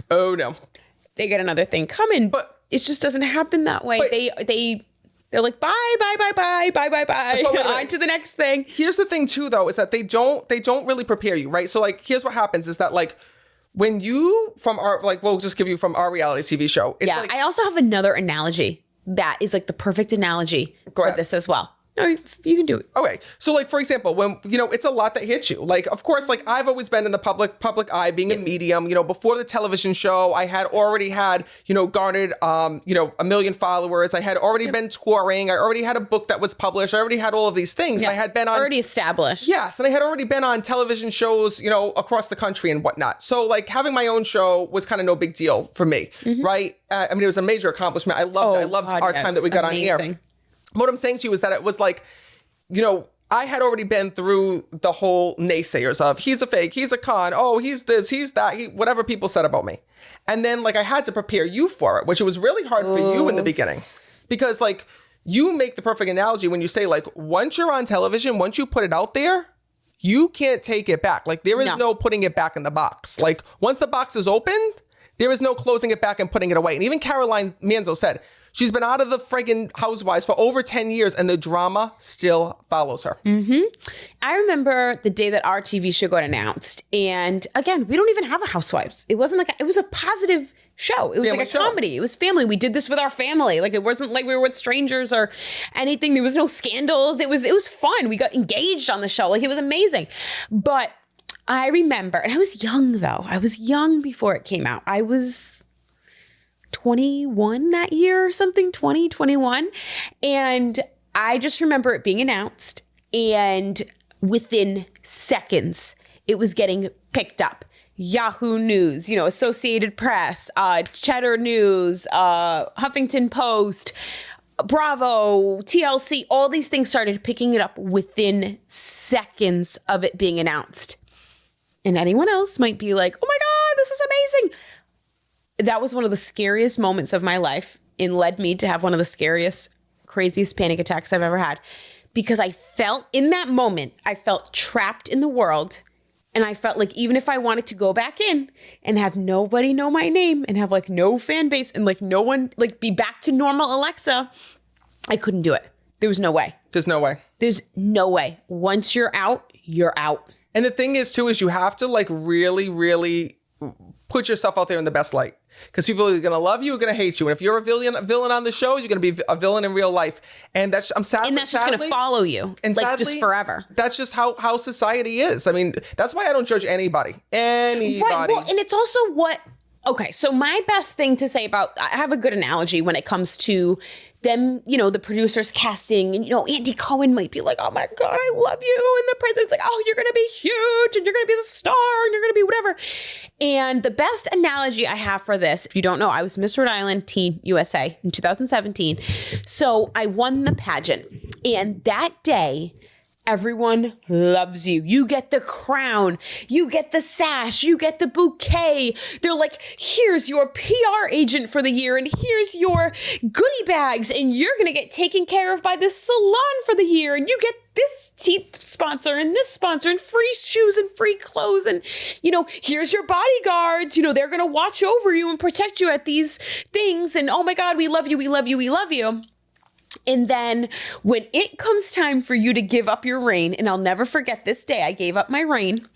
Oh, no. They get another thing coming, but it just doesn't happen that way. They're like, bye. On to the next thing. Here's the thing too, though, is that they don't really prepare you, right? So, like, here's what happens is that, like, when you, we'll just give you from our reality TV show. It's like, I also have another analogy that is like the perfect analogy for this as well. No, you can do it. Okay. So, like, for example, when, you know, it's a lot that hits you. Like, of course, like, I've always been in the public eye, being a medium. You know, before the television show, I had already had, you know, garnered, you know, 1 million followers. I had already been touring. I already had a book that was published. I already had all of these things. And I had been on... Already established. Yes. And I had already been on television shows, you know, across the country and whatnot. So, like, having my own show was kind of no big deal for me, right? I mean, it was a major accomplishment. I loved our time that we got on air. What I'm saying to you is that it was like, you know, I had already been through the whole naysayers of he's a fake, he's a con, oh, he's this, he's that, whatever people said about me. And then, like, I had to prepare you for it, which it was really hard for you in the beginning. Because, like, you make the perfect analogy when you say, like, once you're on television, once you put it out there, you can't take it back. Like, there is no putting it back in the box. Like, once the box is opened, there is no closing it back and putting it away. And even Caroline Manzo said, she's been out of the friggin' Housewives for over 10 years and the drama still follows her. I remember the day that our TV show got announced. And again, we don't even have a Housewives. It wasn't like, it was a positive show. It was like a comedy. It was family. We did this with our family. Like, it wasn't like we were with strangers or anything. There was no scandals. It was fun. We got engaged on the show. Like, it was amazing. But I remember, and I was young though. I was young before it came out. I was 21 that year or something, 21. And I just remember it being announced, and within seconds, it was getting picked up. Yahoo News, you know, Associated Press, Cheddar News, Huffington Post, Bravo, TLC, all these things started picking it up within seconds of it being announced. And anyone else might be like, oh my God, this is amazing. That was one of the scariest moments of my life and led me to have one of the scariest, craziest panic attacks I've ever had. Because I felt, in that moment, I felt trapped in the world. And I felt like even if I wanted to go back in and have nobody know my name and have, like, no fan base and, like, no one, like, be back to normal Alexa, I couldn't do it. There was no way. There's no way. There's no way. Once you're out, you're out. And the thing is, too, is you have to like really, really put yourself out there in the best light. Because people are going to love you or going to hate you. And if you're a villain on the show, you're going to be a villain in real life. And that's, I'm sad. And that's just going to follow you. And like sadly, just forever. That's just how society is. I mean, that's why I don't judge anybody. Right. Well, and it's also okay, so my best thing to say I have a good analogy when it comes to them, the producers casting, and, Andy Cohen might be like, oh my God, I love you. And the president's like, oh, you're going to be huge and you're going to be the star and you're going to be whatever. And the best analogy I have for this, if you don't know, I was Miss Rhode Island Teen USA in 2017. So I won the pageant. And that day, everyone loves you. You get the crown. You get the sash. You get the bouquet. They're like, here's your PR agent for the year, and here's your goodie bags, and you're going to get taken care of by this salon for the year, and you get this teeth sponsor and this sponsor and free shoes and free clothes, and here's your bodyguards. They're going to watch over you and protect you at these things, and oh my God, we love you, we love you, we love you. And then when it comes time for you to give up your reign, and I'll never forget this day, I gave up my reign.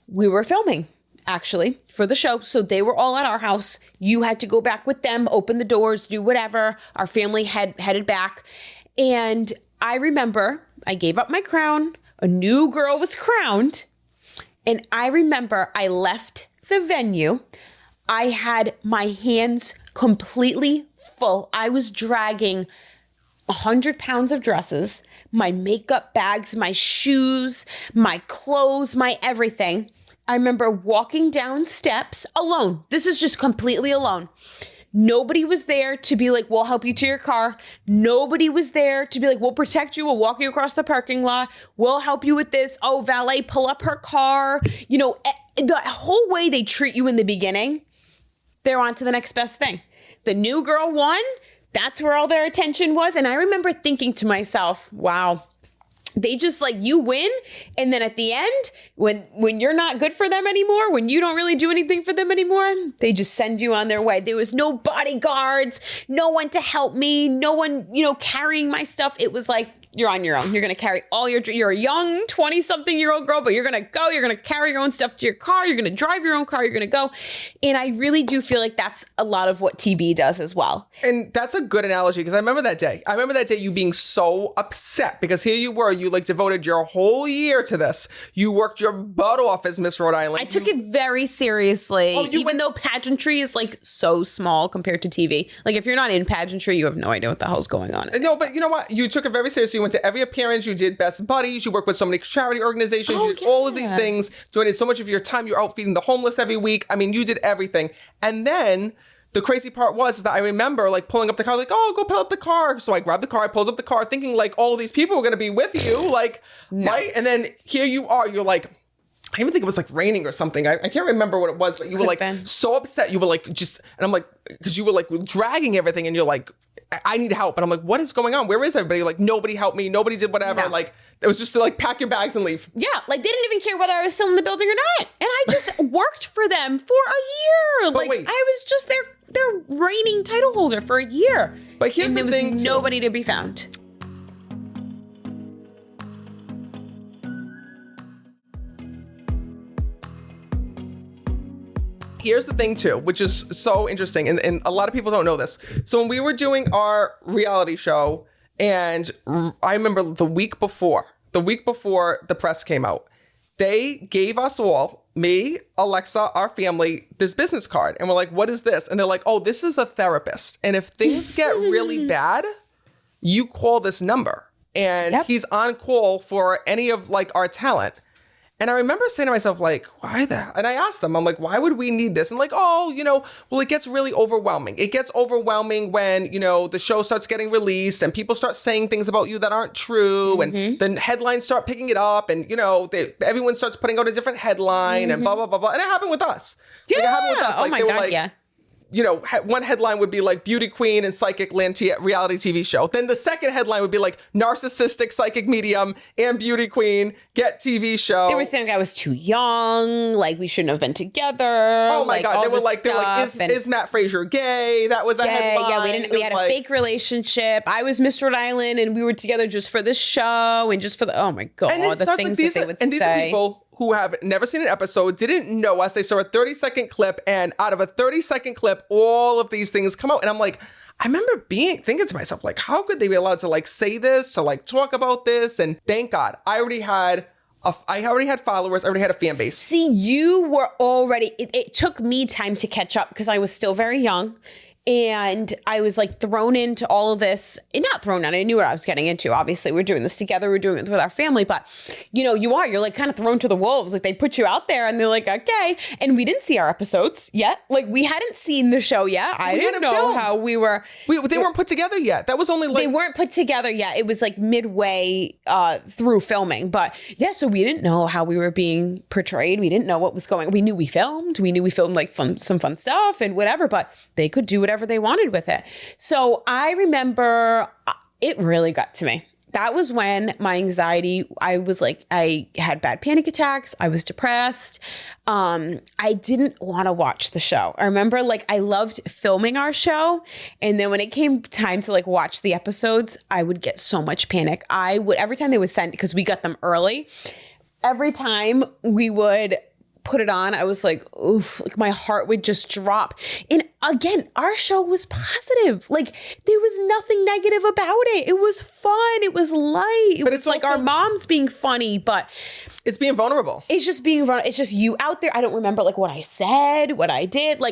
We were filming, actually, for the show. So they were all at our house. You had to go back with them, open the doors, do whatever. Our family headed back. And I remember I gave up my crown. A new girl was crowned. And I remember I left the venue. I had my hands completely full. I was dragging 100 pounds of dresses, my makeup bags, my shoes, my clothes, my everything. I remember walking down steps alone. This is just completely alone. Nobody was there to be like, we'll help you to your car. Nobody was there to be like, we'll protect you. We'll walk you across the parking lot. We'll help you with this. Oh, valet, pull up her car. The whole way they treat you in the beginning, they're on to the next best thing. The new girl won. That's where all their attention was. And I remember thinking to myself, wow, they just like, you win. And then at the end, when you're not good for them anymore, when you don't really do anything for them anymore, they just send you on their way. There was no bodyguards, no one to help me, no one, carrying my stuff. It was like, you're on your own. You're going to carry you're a young 20-something-year-old girl, but you're going to go, you're going to carry your own stuff to your car. You're going to drive your own car. You're going to go. And I really do feel like that's a lot of what TV does as well. And that's a good analogy, because I remember that day. I remember that day you being so upset because here you were, you like devoted your whole year to this. You worked your butt off as Miss Rhode Island. I took it very seriously, even though pageantry is like so small compared to TV. Like if you're not in pageantry, you have no idea what the hell's going on. No, but you know what? You took it very seriously. You went to every appearance. You did Best Buddies. You worked with so many charity organizations. You did all of these things. Donated so much of your time. You're out feeding the homeless every week. I mean, you did everything. And then the crazy part was that I remember like pulling up the car, like, oh, go pull up the car. So I grabbed the car. I pulled up the car thinking like all these people were going to be with you. Like, no. Right? And then here you are. You're like, I even think it was like raining or something. I can't remember what it was, but you were like so upset. You were like and I'm like, because you were like dragging everything and you're like, I need help. And I'm like, what is going on? Where is everybody? Like, nobody helped me. Nobody did whatever. No. Like, it was just to like pack your bags and leave. Yeah. Like they didn't even care whether I was still in the building or not. And I just worked for them for a year. But wait. I was just their reigning title holder for a year. But here's the thing, there was nobody to be found. Here's the thing too, which is so interesting, and a lot of people don't know this. So when we were doing our reality show, and I remember the week before the press came out, they gave us all, me, Alexa, our family, this business card. And we're like, what is this? And they're like, oh, this is a therapist. And if things get really bad, you call this number. And he's on call for any of like our talent. And I remember saying to myself, like, why the hell? And I asked them, I'm like, why would we need this? And like, oh, well, it gets really overwhelming. It gets overwhelming when, the show starts getting released and people start saying things about you that aren't true. Mm-hmm. And then headlines start picking it up and, everyone starts putting out a different headline and blah, blah, blah, blah. And it happened with us. Yeah. Like, it happened with us. Oh like, my they were God, like, yeah. one headline would be like beauty queen and psychic land reality TV show. Then the second headline would be like narcissistic psychic medium and beauty queen get TV show. They were saying I was too young, like we shouldn't have been together. Oh my God. They were like, is Matt Fraser gay? That was a headline. Yeah, we had a fake relationship. I was Miss Rhode Island and we were together just for this show and just for oh my God, the things that they would say. And these are people who have never seen an episode, didn't know us. They saw a 30-second clip, and out of a 30-second clip, all of these things come out. And I'm like, I remember thinking to myself, like, how could they be allowed to like say this, to like talk about this? And thank God, I already had followers. I already had a fan base. See, you were already, it took me time to catch up because I was still very young. And I was like thrown into all of this, and not thrown in, I knew what I was getting into. Obviously, we're doing this together. We're doing it with our family. But, you're like kind of thrown to the wolves. Like they put you out there and they're like, okay. And we didn't see our episodes yet. Like we hadn't seen the show yet. I didn't know how we were. They weren't put together yet. That was only like. They weren't put together yet. It was like midway through filming. But yeah, so we didn't know how we were being portrayed. We didn't know what was going on. We knew we filmed. Like some fun stuff and whatever. But they could do whatever they wanted with it. So I remember it really got to me. That was when my anxiety, I had bad panic attacks. I was depressed. I didn't want to watch the show. I remember I loved filming our show. And then when it came time to watch the episodes, I would get so much panic. Every time they would send, because we got them early, every time we would put it on, I was like, oof, my heart would just drop. And again, our show was positive. There was nothing negative about it. It was fun. It was light. But it's like our mom's being funny, but it's being vulnerable. It's just being vulnerable. It's just you out there. I don't remember what I said, what I did.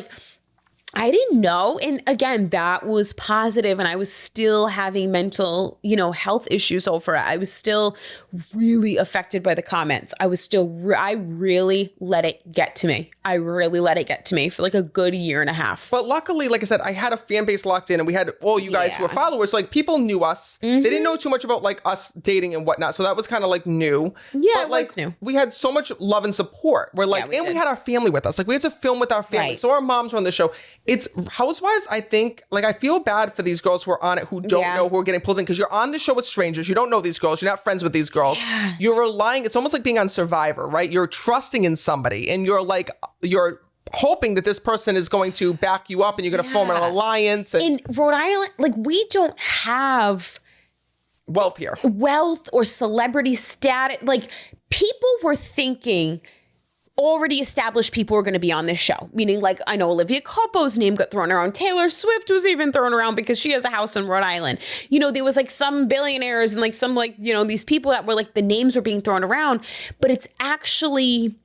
I didn't know. And again, that was positive, and I was still having mental, health issues over it. I was still really affected by the comments. I really let it get to me. I really let it get to me for a good year and a half. But luckily, like I said, I had a fan base locked in, and we had all you guys who were followers. People knew us. Mm-hmm. They didn't know too much about us dating and whatnot. So that was kind of new. Yeah, but, it was new. We had so much love and support. We had our family with us. We had to film with our family. Right. So our moms were on the show. It's Housewives, I think, I feel bad for these girls who are on it who don't know who are getting pulled in, because you're on the show with strangers. You don't know these girls. You're not friends with these girls. Yeah. You're relying. It's almost like being on Survivor, right? You're trusting in somebody, and you're hoping that this person is going to back you up and you're going to form an alliance. In Rhode Island, we don't have wealth here. Wealth or celebrity status. People were thinking already established people were going to be on this show. Meaning, I know Olivia Copo's name got thrown around. Taylor Swift was even thrown around because she has a house in Rhode Island. There was some billionaires and some these people that were the names were being thrown around. But it's actually...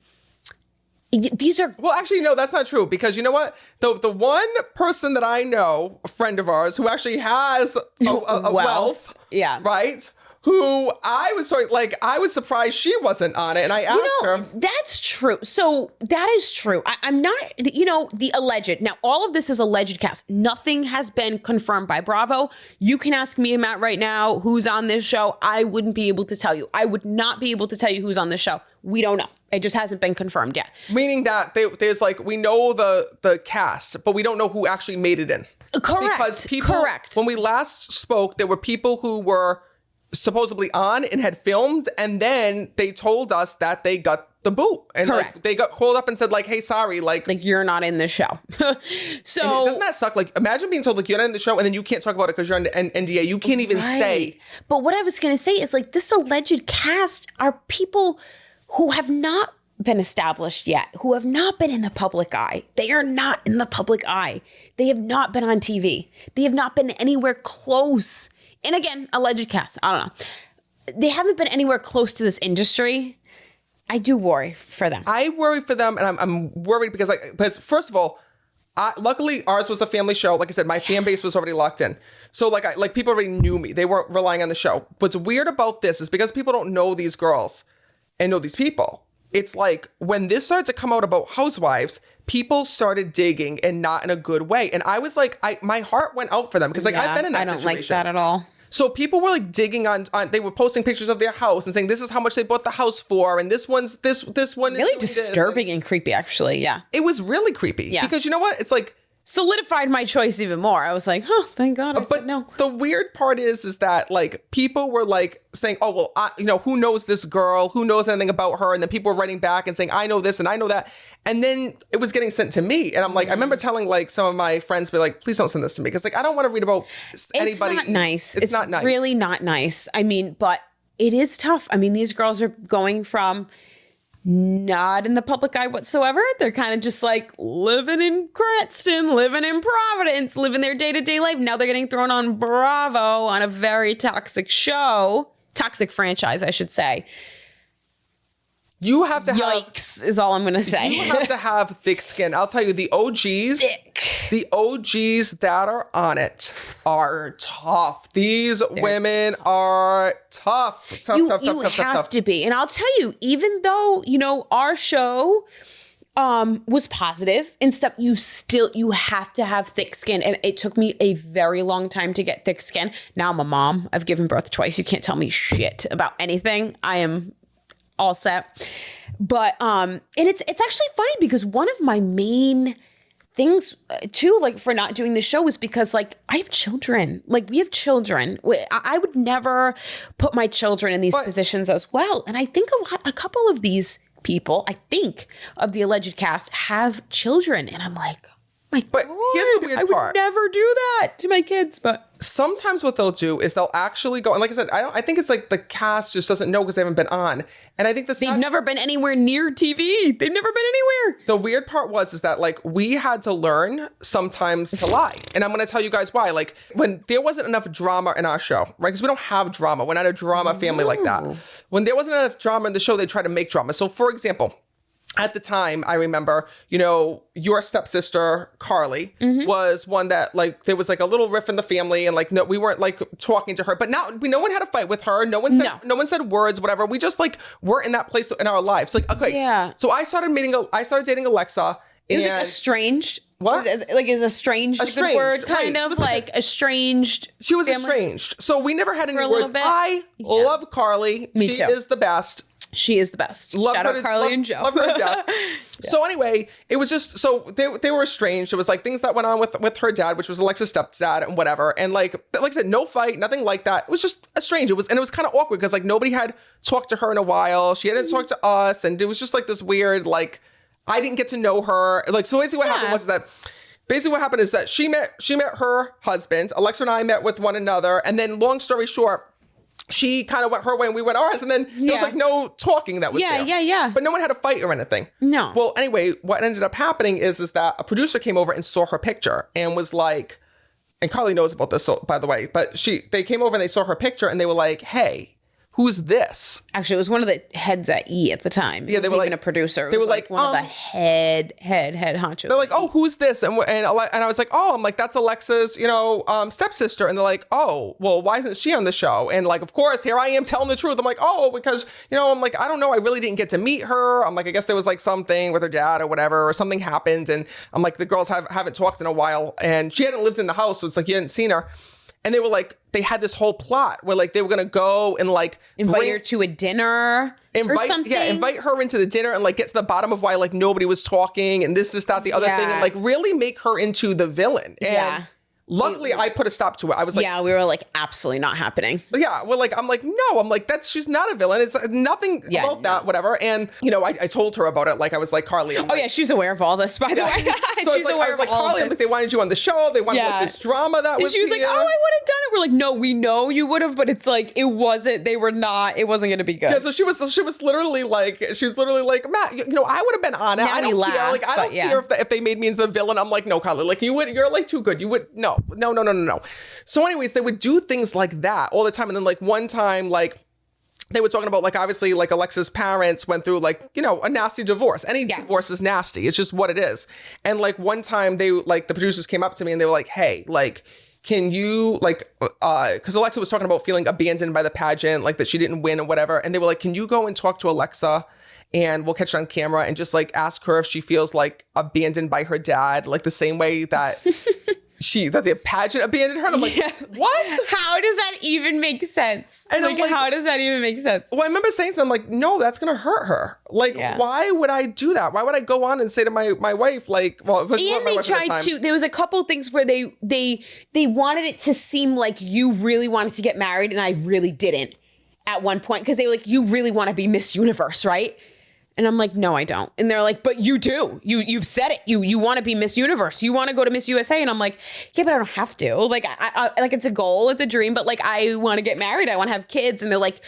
These are... Well, actually, no, that's not true, because you know what? The one person that I know, a friend of ours, who actually has a wealth, right? Who I was I was surprised she wasn't on it, and I asked her. That's true. So that is true. I'm not, the alleged. Now, all of this is alleged cast. Nothing has been confirmed by Bravo. You can ask me and Matt right now who's on this show. I wouldn't be able to tell you. I would not be able to tell you who's on this show. We don't know. It just hasn't been confirmed yet. Meaning that there's we know the cast, but we don't know who actually made it in. Correct. Because correct. When we last spoke, there were people who were supposedly on and had filmed, and then they told us that they got the boot, and they got called up and said hey, sorry, you're not in the show. So doesn't that suck? Imagine being told you're not in the show, and then you can't talk about it because you're under NDA. You can't even say. But what I was going to say is this alleged cast are people who have not been established yet, who have not been in the public eye. They are not in the public eye. They have not been on TV. They have not been anywhere close. And again, alleged cast, I don't know. They haven't been anywhere close to this industry. I do worry for them. I worry for them, and I'm worried because first of all, luckily ours was a family show. Like I said, my fan base was already locked in. So people already knew me. They weren't relying on the show. What's weird about this is because people don't know these girls and know these people. It's when this started to come out about Housewives, people started digging, and not in a good way. And I was my heart went out for them because I've been in that situation. I don't like that at all. So people were digging on, they were posting pictures of their house and saying, this is how much they bought the house for. And this one really is disturbing and creepy, actually. Yeah. It was really creepy. Yeah. Because you know what? It's solidified my choice even more. I was like, oh, thank God I said no. The weird part is that like people were like saying, oh, well, who knows this girl? Who knows anything about her? And then people were writing back and saying, I know this and I know that. And then it was getting sent to me. And I'm like, I remember telling like some of my friends, be like, please don't send this to me. Because like, I don't want to read about anybody. It's not nice. It's not nice. Really not nice. I mean, but it is tough. I mean, these girls are going from not in the public eye whatsoever. They're kind of just like living in Cranston, living in Providence, living their day-to-day life. Now they're getting thrown on Bravo on a very toxic show, toxic franchise, I should say. You have to Yikes is all I'm going to say. You have to have thick skin. I'll tell you, the OGs, the OGs that are on it are tough. These women are tough. You have to be. And I'll tell you, even though, our show was positive and stuff, you have to have thick skin. And it took me a very long time to get thick skin. Now I'm a mom. I've given birth twice. You can't tell me shit about anything. I am all set. But and it's actually funny because one of my main things too, like for not doing the show, was because like I have children. Like we have children. I would never put my children in these positions as well. And I think a couple of these people, I think of the alleged cast, have children, and I'm like, my God, here's the weird part. I would never do that to my kids, but sometimes what they'll do is they'll actually go, and like I said, I think it's like the cast just doesn't know because they haven't been on. And I think they've never been anywhere near TV. They've never been anywhere. The weird part is that like we had to learn sometimes to lie. And I'm going to tell you guys why. Like when there wasn't enough drama in our show, right? Because we don't have drama. We're not a drama family like that. When there wasn't enough drama in the show, they tried to make drama. So for example, at the time, I remember, your stepsister, Carly, was one that, like, there was, like, a little riff in the family, and, like, no, we weren't, like, talking to her. But now, no one had a fight with her. No one said words, whatever. We just, like, were in that place in our lives. Like, okay. Yeah. So I started dating Alexa. Is it estranged? What? Is estranged a good word? Kind of like estranged. She was family? Estranged. So we never had any words. Bit. I love Carly. Me too. She is the best. She is the best. Shout out Carly and Joe. Love her to death. Yeah. So anyway, it was just, so they were estranged. It was like things that went on with her dad, which was Alexa's stepdad and whatever. And like I said, no fight, nothing like that. It was just estranged. It was kind of awkward because like nobody had talked to her in a while. She hadn't talked to us. And it was just like this weird, like, I didn't get to know her. Like, so basically what happened was that she met her husband. Alexa and I met with one another. And then long story short, she kind of went her way and we went ours. And then there was like no talking that was there. Yeah. But no one had a fight or anything. No. Well, anyway, what ended up happening is that a producer came over and saw her picture and was like, and Carly knows about this, so, by the way, but they came over and they saw her picture and they were like, hey, who's this? Actually, it was one of the heads at E at the time. Yeah, they were like a producer. They were like one of the head honchos. They're like, oh, who's this? And I was like, oh, I'm like, that's Alexa's, stepsister. And they're like, oh, well, why isn't she on the show? And like, of course, here I am telling the truth. I'm like, oh, because I'm like, I don't know, I really didn't get to meet her. I'm like, I guess there was like something with her dad or whatever, or something happened. And I'm like, the girls haven't talked in a while, and she hadn't lived in the house, so it's like you hadn't seen her. And they were like, they had this whole plot where like they were gonna go and like invite her to a dinner or something. Yeah, invite her into the dinner and like get to the bottom of why like nobody was talking and this, that, the other thing, and like really make her into the villain. And luckily, I put a stop to it. I was like, we were like, absolutely not happening. Yeah, well, like, I'm like, she's not a villain. It's nothing about that, whatever. And, I told her about it. Like, I was like, Carly. She's aware of all this, by the way. So she's aware of all Carly, of this. They wanted you on the show. They wanted like, this drama that was she was like, oh, I would have done it. We're like, no, we know you would have, but it's like, it wasn't going to be good. Yeah, so she was literally like, Matt, I would have been on it. Now I don't care. Like, I don't care if they made me into the villain. I'm like, no, Carly, like, you're like too good. You would, no. So anyways, they would do things like that all the time. And then like one time, like they were talking about like, obviously like Alexa's parents went through like, a nasty divorce. Any divorce is nasty. It's just what it is. And like one time they like the producers came up to me and they were like, hey, like, can you like, cause Alexa was talking about feeling abandoned by the pageant, like that she didn't win and whatever. And they were like, can you go and talk to Alexa and we'll catch it on camera and just like ask her if she feels like abandoned by her dad, like the same way that that the pageant abandoned her. And I'm like, what? How does that even make sense? And like, how does that even make sense? Well, I remember saying to them, like, no, that's going to hurt her. Like, why would I do that? Why would I go on and say to my wife, like, well, it was and my they wife at the tried time. to, there was a couple things where they wanted it to seem like you really wanted to get married and I really didn't at one point. Cause they were like, you really want to be Miss Universe, right? And I'm like, no, I don't. And they're like, but you do. You've said it. You want to be Miss Universe. You want to go to Miss USA. And I'm like, yeah, but I don't have to. Like, I like, it's a goal, it's a dream, but like, I want to get married. I want to have kids. And they're like,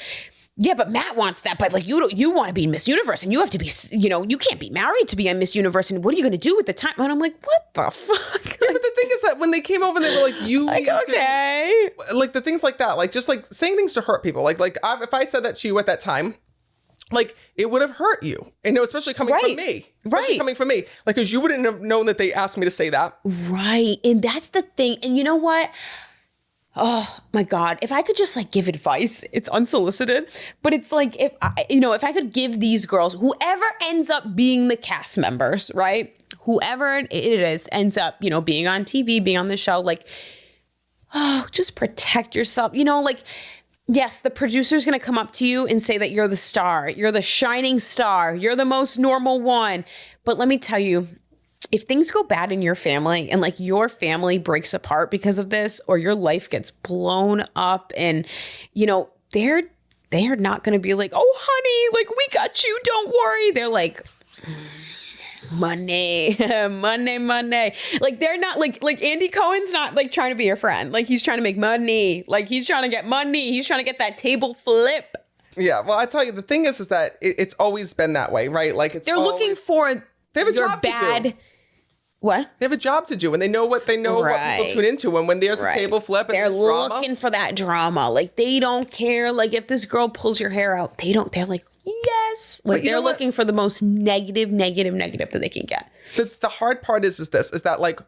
yeah, but Matt wants that. But like, you want to be Miss Universe and you have to be, you can't be married to be a Miss Universe. And what are you going to do with the time? And I'm like, what the fuck? Yeah, but the thing is that when they came over, they were like, like, okay. Like the things like that, like just like saying things to hurt people. Like if I said that to you at that time, like it would have hurt you, and especially coming from me, coming from me, like because you wouldn't have known that they asked me to say that, right? And that's the thing. And you know what? Oh my God! If I could just like give advice, it's unsolicited, but it's like if I could give these girls, whoever ends up being the cast members, right? Whoever it is ends up, being on TV, being on the show, like, oh, just protect yourself, like. Yes, the producer's going to come up to you and say that you're the star. You're the shining star. You're the most normal one. But let me tell you, if things go bad in your family and like your family breaks apart because of this, or your life gets blown up and, they're not going to be like, oh, honey, like we got you. Don't worry. They're like... money. Like they're not like Andy Cohen's not like trying to be your friend. Like he's trying to make money. Like he's trying to get money. He's trying to get that table flip. Yeah. Well, I tell you, the thing is that it's always been that way, right? Like they're looking for they have a job to do. What? They have a job to do and they know what people tune into. And when there's a table flip and they're looking for that drama. Like they don't care. Like if this girl pulls your hair out, they're like, yes. Like they're looking for the most negative that they can get. The hard part is that like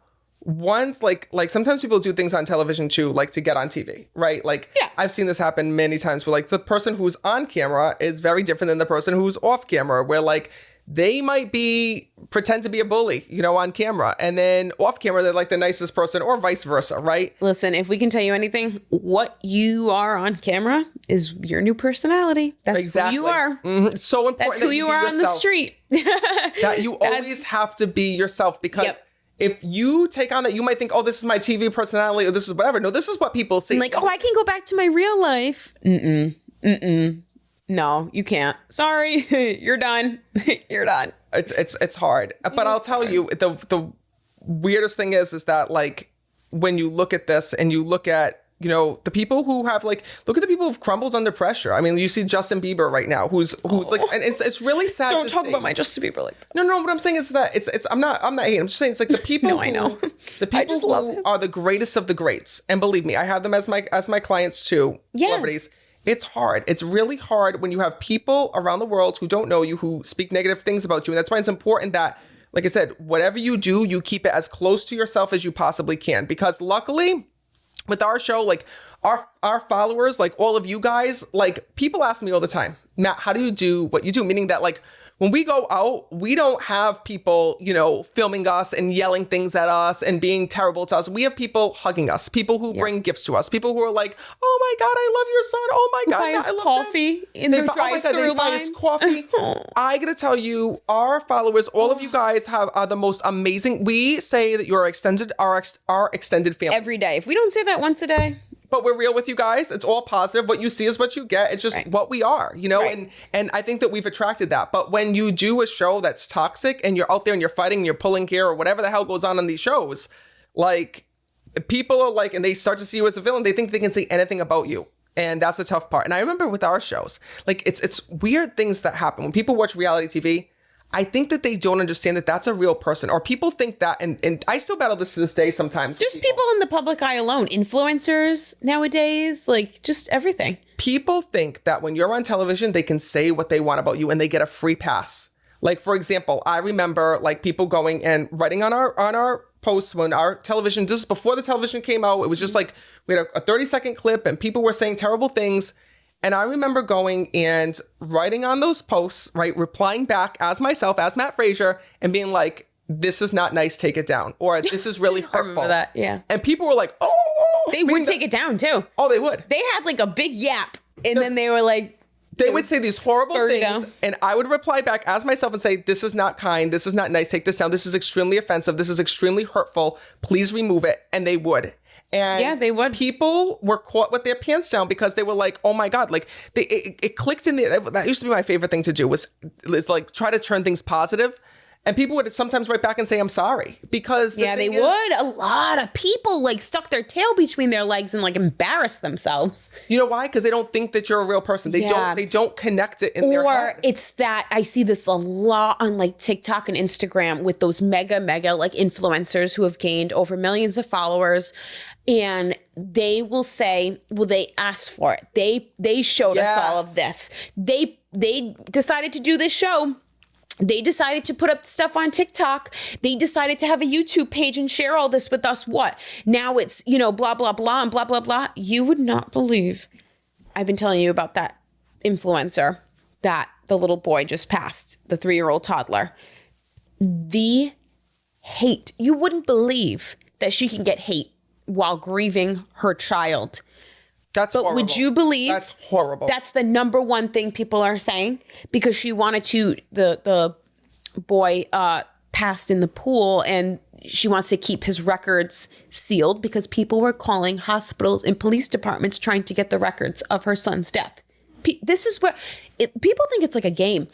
once like sometimes people do things on television too, like to get on TV, right? Like I've seen this happen many times where like the person who's on camera is very different than the person who's off camera, where like they might pretend to be a bully, on camera, and then off camera they're like the nicest person, or vice versa, right? Listen, if we can tell you anything, what you are on camera is your new personality. That's exactly who you are. Mm-hmm. It's so important. That's who you are on the street. That you always have to be yourself, because if you take on that, you might think, oh, this is my TV personality, or this is whatever. No, this is what people see. I'm like, oh, I can go back to my real life. No, you can't. Sorry, you're done. You're done. It's hard. But I'll tell you, the weirdest thing is that like when you look at this and you look at the people who have like, look at the people who've crumbled under pressure. I mean, you see Justin Bieber right now, who's like, and it's really sad. Don't talk about my Justin Bieber like that. No. What I'm saying is that it's I'm not hating. I'm just saying it's like the people. No, I know. The people who are the greatest of the greats, and believe me, I have them as my clients too. Celebrities. It's hard. It's really hard when you have people around the world who don't know you, who speak negative things about you. And that's why it's important that, like I said, whatever you do, you keep it as close to yourself as you possibly can. Because luckily, with our show, like our followers, like all of you guys, like people ask me all the time, Matt, how do you do what you do? Meaning that like when we go out, we don't have people, filming us and yelling things at us and being terrible to us. We have people hugging us, people who bring gifts to us, people who are like, oh my God, I love your son. Oh my God, Matt, I love coffee this. In the drive-through they buy us coffee. I gotta tell you, our followers, all of you guys are the most amazing. We say that you're our extended family. Every day. If we don't say that once a day. But we're real with you guys. It's all positive. What you see is what you get. It's just what we are, and I think that we've attracted that. But when you do a show that's toxic and you're out there and you're fighting and you're pulling hair or whatever the hell goes on in these shows, like people are like, and they start to see you as a villain, they think they can say anything about you. And that's the tough part. And I remember with our shows, like it's weird things that happen when people watch reality TV. I think that they don't understand that that's a real person, or people think that, and I still battle this to this day sometimes. Just people in the public eye alone, influencers nowadays, like just everything. People think that when you're on television, they can say what they want about you and they get a free pass. Like, for example, I remember like people going and writing on our posts when our television, just before the television came out, it was just like, we had a 30-second clip and people were saying terrible things. And I remember going and writing on those posts, right, replying back as myself, as Matt Fraser, and being like, this is not nice, take it down. Or this is really hurtful. I remember that, yeah. And people were like, oh. They would take it down too. Oh, they would. They had like a big yap. And then they were like. They would say these horrible things. And I would reply back as myself and say, this is not kind. This is not nice. Take this down. This is extremely offensive. This is extremely hurtful. Please remove it. And they would. And yeah, they would. People were caught with their pants down because they were like, oh my God, like it clicked in the, that used to be my favorite thing to do was like try to turn things positive. And people would sometimes write back and say, I'm sorry. Because they would. A lot of people like stuck their tail between their legs and like embarrassed themselves. You know why? Because they don't think that you're a real person. They don't connect it in their head. Or it's that I see this a lot on like TikTok and Instagram with those mega like influencers who have gained over millions of followers. And they will say, well, they asked for it. They showed us all of this. They decided to do this show. They decided to put up stuff on TikTok. They decided to have a YouTube page and share all this with us. What? Now it's, blah, blah, blah, and blah, blah, blah. You would not believe. I've been telling you about that influencer that the little boy just passed, the 3-year-old toddler. The hate. You wouldn't believe that she can get hate while grieving her child. That's horrible. Would you believe that's horrible? That's the number one thing people are saying because she wanted to. The boy passed in the pool, and she wants to keep his records sealed because people were calling hospitals and police departments trying to get the records of her son's death. This is where people think it's like a game.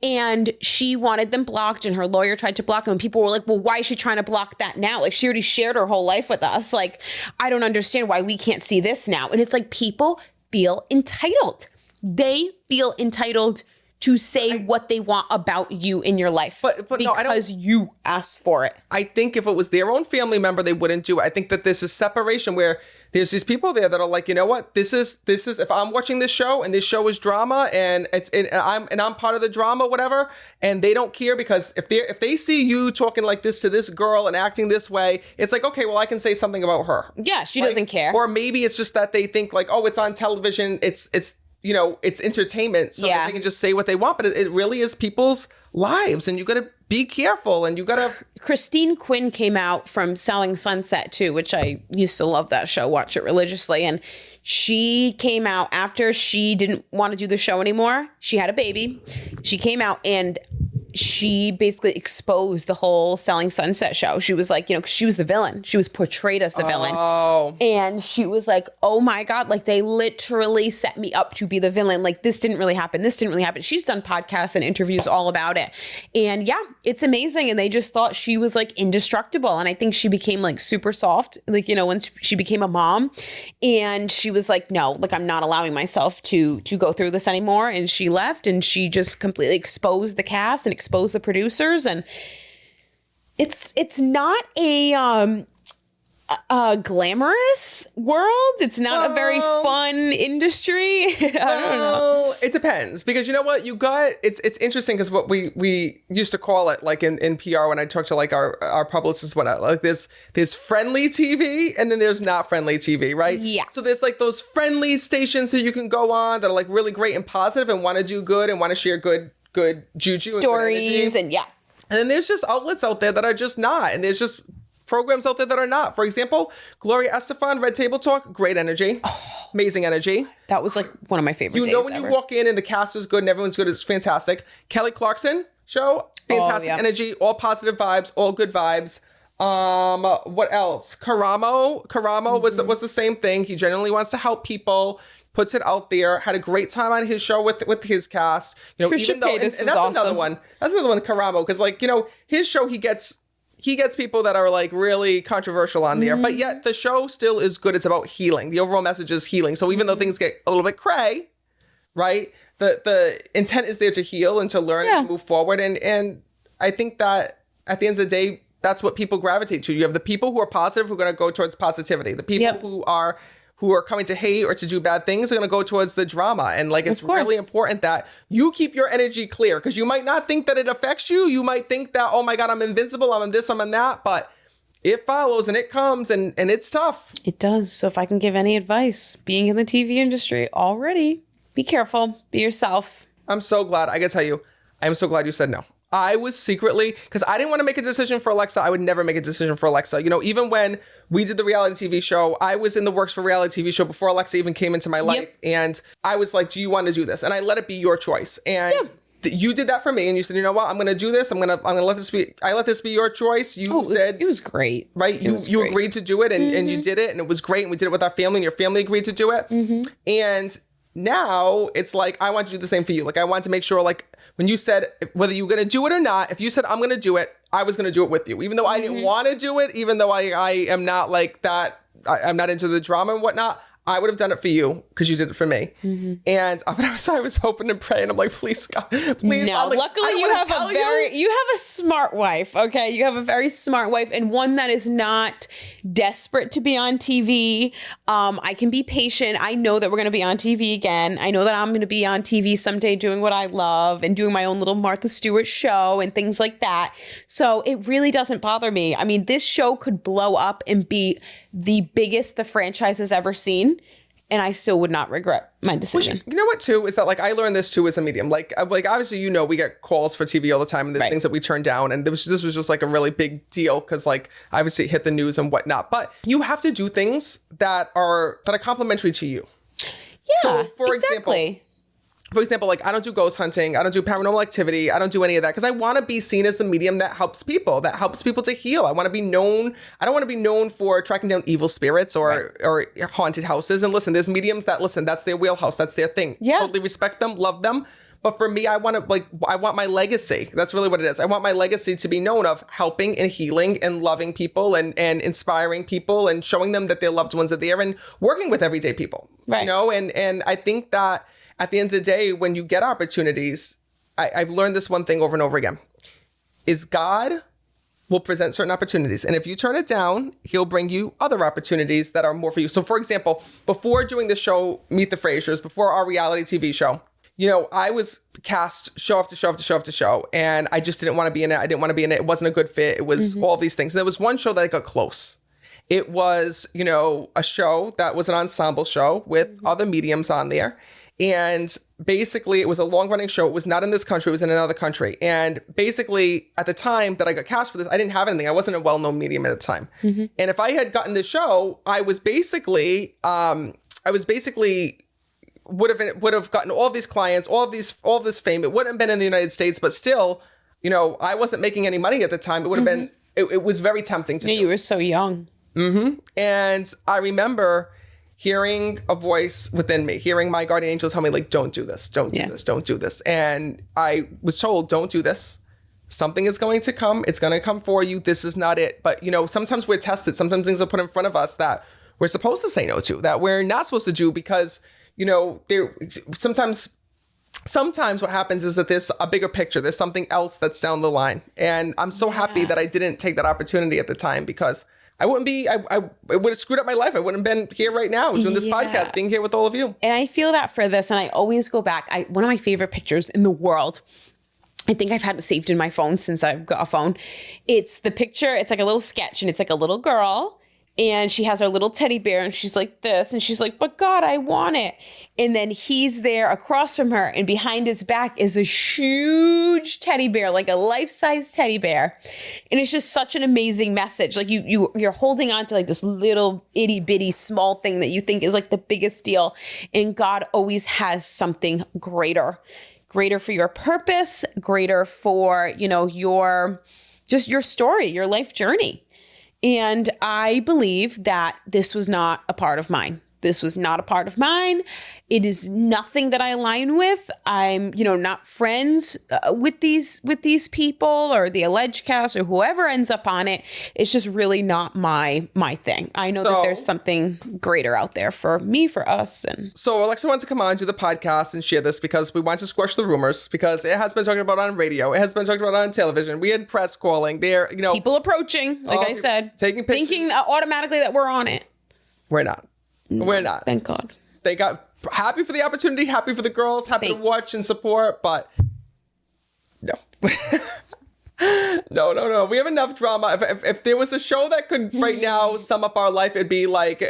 And she wanted them blocked and her lawyer tried to block them. And people were like, well, why is she trying to block that now? Like, she already shared her whole life with us. Like, I don't understand why we can't see this now. And it's like people feel entitled. They feel entitled to say what they want about you in your life. But because no, I don't, you asked for it. I think if it was their own family member, they wouldn't do it. I think that this is separation where there's these people there that are like, you know what, this is if I'm watching this show and this show is drama and I'm part of the drama, whatever, and they don't care because if they see you talking like this to this girl and acting this way, it's like, okay, well, I can say something about her. Yeah, she doesn't care. Or maybe it's just that they think like, oh, it's on television, it's it's entertainment, so that they can just say what they want, but it really is people's lives, and you got to be careful, and you got to... Christine Quinn came out from Selling Sunset too, which I used to love that show, watch it religiously, and she came out after she didn't want to do the show anymore. She had a baby. She came out and she basically exposed the whole Selling Sunset show. She was like, because she was the villain. She was portrayed as the villain. And she was like, oh my God, like they literally set me up to be the villain. Like this didn't really happen. This didn't really happen. She's done podcasts and interviews all about it. And yeah, it's amazing. And they just thought she was like indestructible. And I think she became like super soft, like, once she became a mom. And she was like, no, like I'm not allowing myself to go through this anymore. And she left and she just completely exposed the cast and expose the producers, and it's not a glamorous world. It's not a very fun industry. I don't know. It depends, because you know what, it's interesting because what we used to call it, like in PR when I talked to like our publicists, whatnot, like there's friendly TV and then there's not friendly TV, right? Yeah. So there's like those friendly stations that you can go on that are like really great and positive and want to do good and want to share good juju stories and yeah. And then there's just outlets out there that are just not, and there's just programs out there that are not. For example, Gloria Estefan, Red Table Talk, great energy, amazing energy. That was like one of my favorite days when ever. You walk in and the cast is good and everyone's good, it's fantastic. Kelly Clarkson show, fantastic energy, all positive vibes, all good vibes. What else? Karamo was the same thing. He genuinely wants to help people, puts it out there, had a great time on his show with his cast. Trisha Paytas was awesome. Another one. That's another one, Karamo, because like, his show, he gets people that are like really controversial on there, but yet the show still is good. It's about healing. The overall message is healing. So even though things get a little bit cray, right? The intent is there to heal and to learn and to move forward. And I think that at the end of the day, that's what people gravitate to. You have the people who are positive who are going to go towards positivity. The people who are coming to hate or to do bad things are going to go towards the drama. And like, it's really important that you keep your energy clear, because you might not think that it affects you. You might think that, oh my God, I'm invincible. I'm in this, I'm in that. But it follows and it comes and it's tough. It does. So if I can give any advice, being in the TV industry already, be careful, be yourself. I'm so glad. I got to tell you, I'm so glad you said no. I was secretly, because I didn't want to make a decision for Alexa. I would never make a decision for Alexa. You know, even when we did the reality TV show, I was in the works for a reality TV show before Alexa even came into my life. Yep. And I was like, do you want to do this? And I let it be your choice. And you did that for me. And you said, you know what? I'm going to do this. I'm going to let this be, I let this be your choice. You said, it was great. Right? You agreed to do it and you did it. And it was great. And we did it with our family and your family agreed to do it. And now it's like, I want to do the same for you. Like, I want to make sure, like, when you said whether you were going to do it or not, if you said, I'm going to do it, I was going to do it with you. Even though I didn't want to do it, even though I am not like that, I'm not into the drama and whatnot, I would have done it for you because you did it for me. And I was hoping and praying. I'm like, please, God, please. No, like, luckily you have you have a smart wife. Okay, you have a very smart wife and one that is not desperate to be on TV. I can be patient. I know that we're going to be on TV again. I know that I'm going to be on TV someday doing what I love and doing my own little Martha Stewart show and things like that. So it really doesn't bother me. I mean, this show could blow up and be the biggest the franchise has ever seen. And I still would not regret my decision. You know what, too, is that, like, I learned this, too, as a medium. Like obviously, you know, we get calls for TV all the time and there's things that we turn down. And this was just, like, a really big deal because, like, obviously it hit the news and whatnot. But you have to do things that are complimentary to you. Yeah, so, for example, like, I don't do ghost hunting. I don't do paranormal activity. I don't do any of that because I want to be seen as the medium that helps people to heal. I want to be known. I don't want to be known for tracking down evil spirits or haunted houses. And listen, there's mediums that, that's their wheelhouse. That's their thing. Yeah. Totally respect them, love them. But for me, I want my legacy. That's really what it is. I want my legacy to be known of helping and healing and loving people and inspiring people and showing them that their loved ones are there and working with everyday people. Right. You know, and I think that at the end of the day, when you get opportunities, I've learned this one thing over and over again, is God will present certain opportunities. And if you turn it down, he'll bring you other opportunities that are more for you. So for example, before doing the show, Meet the Frasers, before our reality TV show, you know, I was cast show after show after show after show. And I just didn't want to be in it. I didn't want to be in it. It wasn't a good fit. It was all these things. And there was one show that I got close. It was, you know, a show that was an ensemble show with other mediums on there. And basically, it was a long-running show. It was not in this country. It was in another country. And basically, at the time that I got cast for this, I didn't have anything. I wasn't a well-known medium at the time. And if I had gotten this show, I was basically would have gotten all of these clients, all of this fame. It wouldn't have been in the United States, but still, you know, I wasn't making any money at the time. It would have been. It was very tempting to do. You were so young. And I remember hearing a voice within me, hearing my guardian angels tell me, like, don't do this, don't do this, don't do this. And I was told, don't do this. Something is going to come. It's going to come for you. This is not it. But, you know, sometimes we're tested. Sometimes things are put in front of us that we're supposed to say no to, that we're not supposed to do because, you know, sometimes what happens is that there's a bigger picture. There's something else that's down the line. And I'm so happy that I didn't take that opportunity at the time because I would have screwed up my life. I wouldn't have been here right now doing this podcast, being here with all of you. And I feel that for this, and I always go back. One of my favorite pictures in the world, I think I've had it saved in my phone since I've got a phone. It's the picture. It's like a little sketch, and it's like a little girl, and she has her little teddy bear, and she's like this, and she's like, but God, I want it. And then he's there across from her, and behind his back is a huge teddy bear, like a life-size teddy bear. And it's just such an amazing message. Like you're holding on to like this little itty bitty small thing that you think is like the biggest deal. And God always has something greater for your purpose, greater for, you know, your story, your life journey. And I believe that this was not a part of mine. This was not a part of mine. It is nothing that I align with. I'm, you know, not friends with these people or the alleged cast or whoever ends up on it. It's just really not my thing. I know that there's something greater out there for me, for us. And so Alexa wanted to come on, do the podcast and share this because we want to squash the rumors because it has been talked about on radio. It has been talked about on television. We had press calling there, you know. People approaching, like I said, taking pictures. Thinking automatically that we're on it. We're not. No, we're not. Thank God. They got happy for the opportunity, happy for the girls, happy to watch and support, but no. No. We have enough drama. If there was a show that could right now sum up our life, it'd be like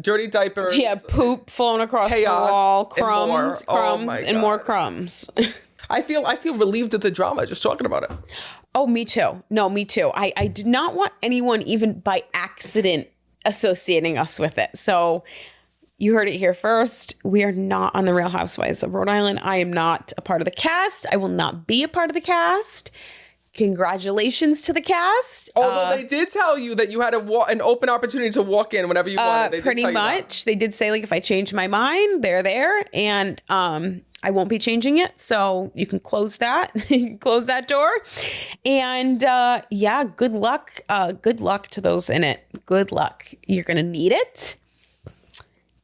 dirty diapers. Yeah, poop flowing across the wall, crumbs, and more crumbs. I feel relieved at the drama just talking about it. Oh, me too. No, me too. I did not want anyone even by accident associating us with it. So you heard it here first. We are not on the Real Housewives of Rhode Island. I am not a part of the cast. I will not be a part of the cast. Congratulations to the cast. Although they did tell you that you had an open opportunity to walk in whenever you wanted. They pretty much. They did say, like, if I change my mind, they're there. And I won't be changing it. So you can close that. You can close that door. And yeah, good luck. Good luck to those in it. Good luck. You're going to need it.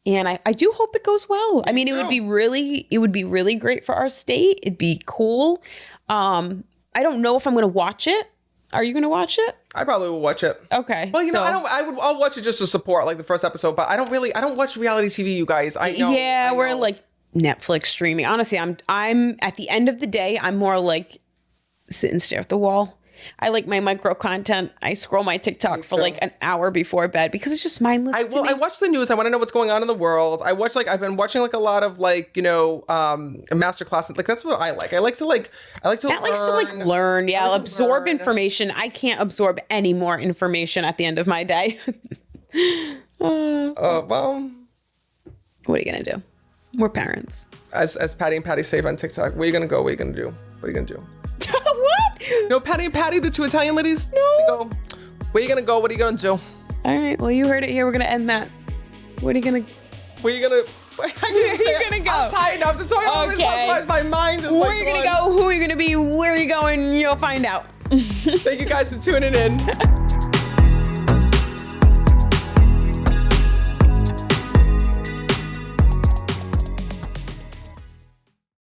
And I do hope it goes well. I mean, it would be really great for our state. It'd be cool. I don't know if I'm going to watch it. Are you going to watch it? I probably will watch it. Okay. Well, I'll watch it just to support like the first episode, but I don't watch reality TV, you guys. I know. Yeah, we're like Netflix streaming. Honestly, I'm at the end of the day, I'm more like sit and stare at the wall. I like my micro content. I scroll my TikTok for like an hour before bed because it's just mindless. I watch the news. I want to know what's going on in the world. I've been watching like a lot of like, masterclass. Like that's what I like. I like to learn. Yeah. Absorb information. I can't absorb any more information at the end of my day. Well, what are you going to do? We're parents. As Patty and Patty say on TikTok, where are you going to go? What are you going to do? What are you going to do? What? No, Patty and Patty, the two Italian ladies. No. Where you gonna go? What are you gonna do? All right. Well, you heard it here. We're gonna end that. Where are you gonna go? I'm tired enough to talk about this. Otherwise, my mind is Where are you gonna go? Who are you gonna be? Where are you going? You'll find out. Thank you guys for tuning in.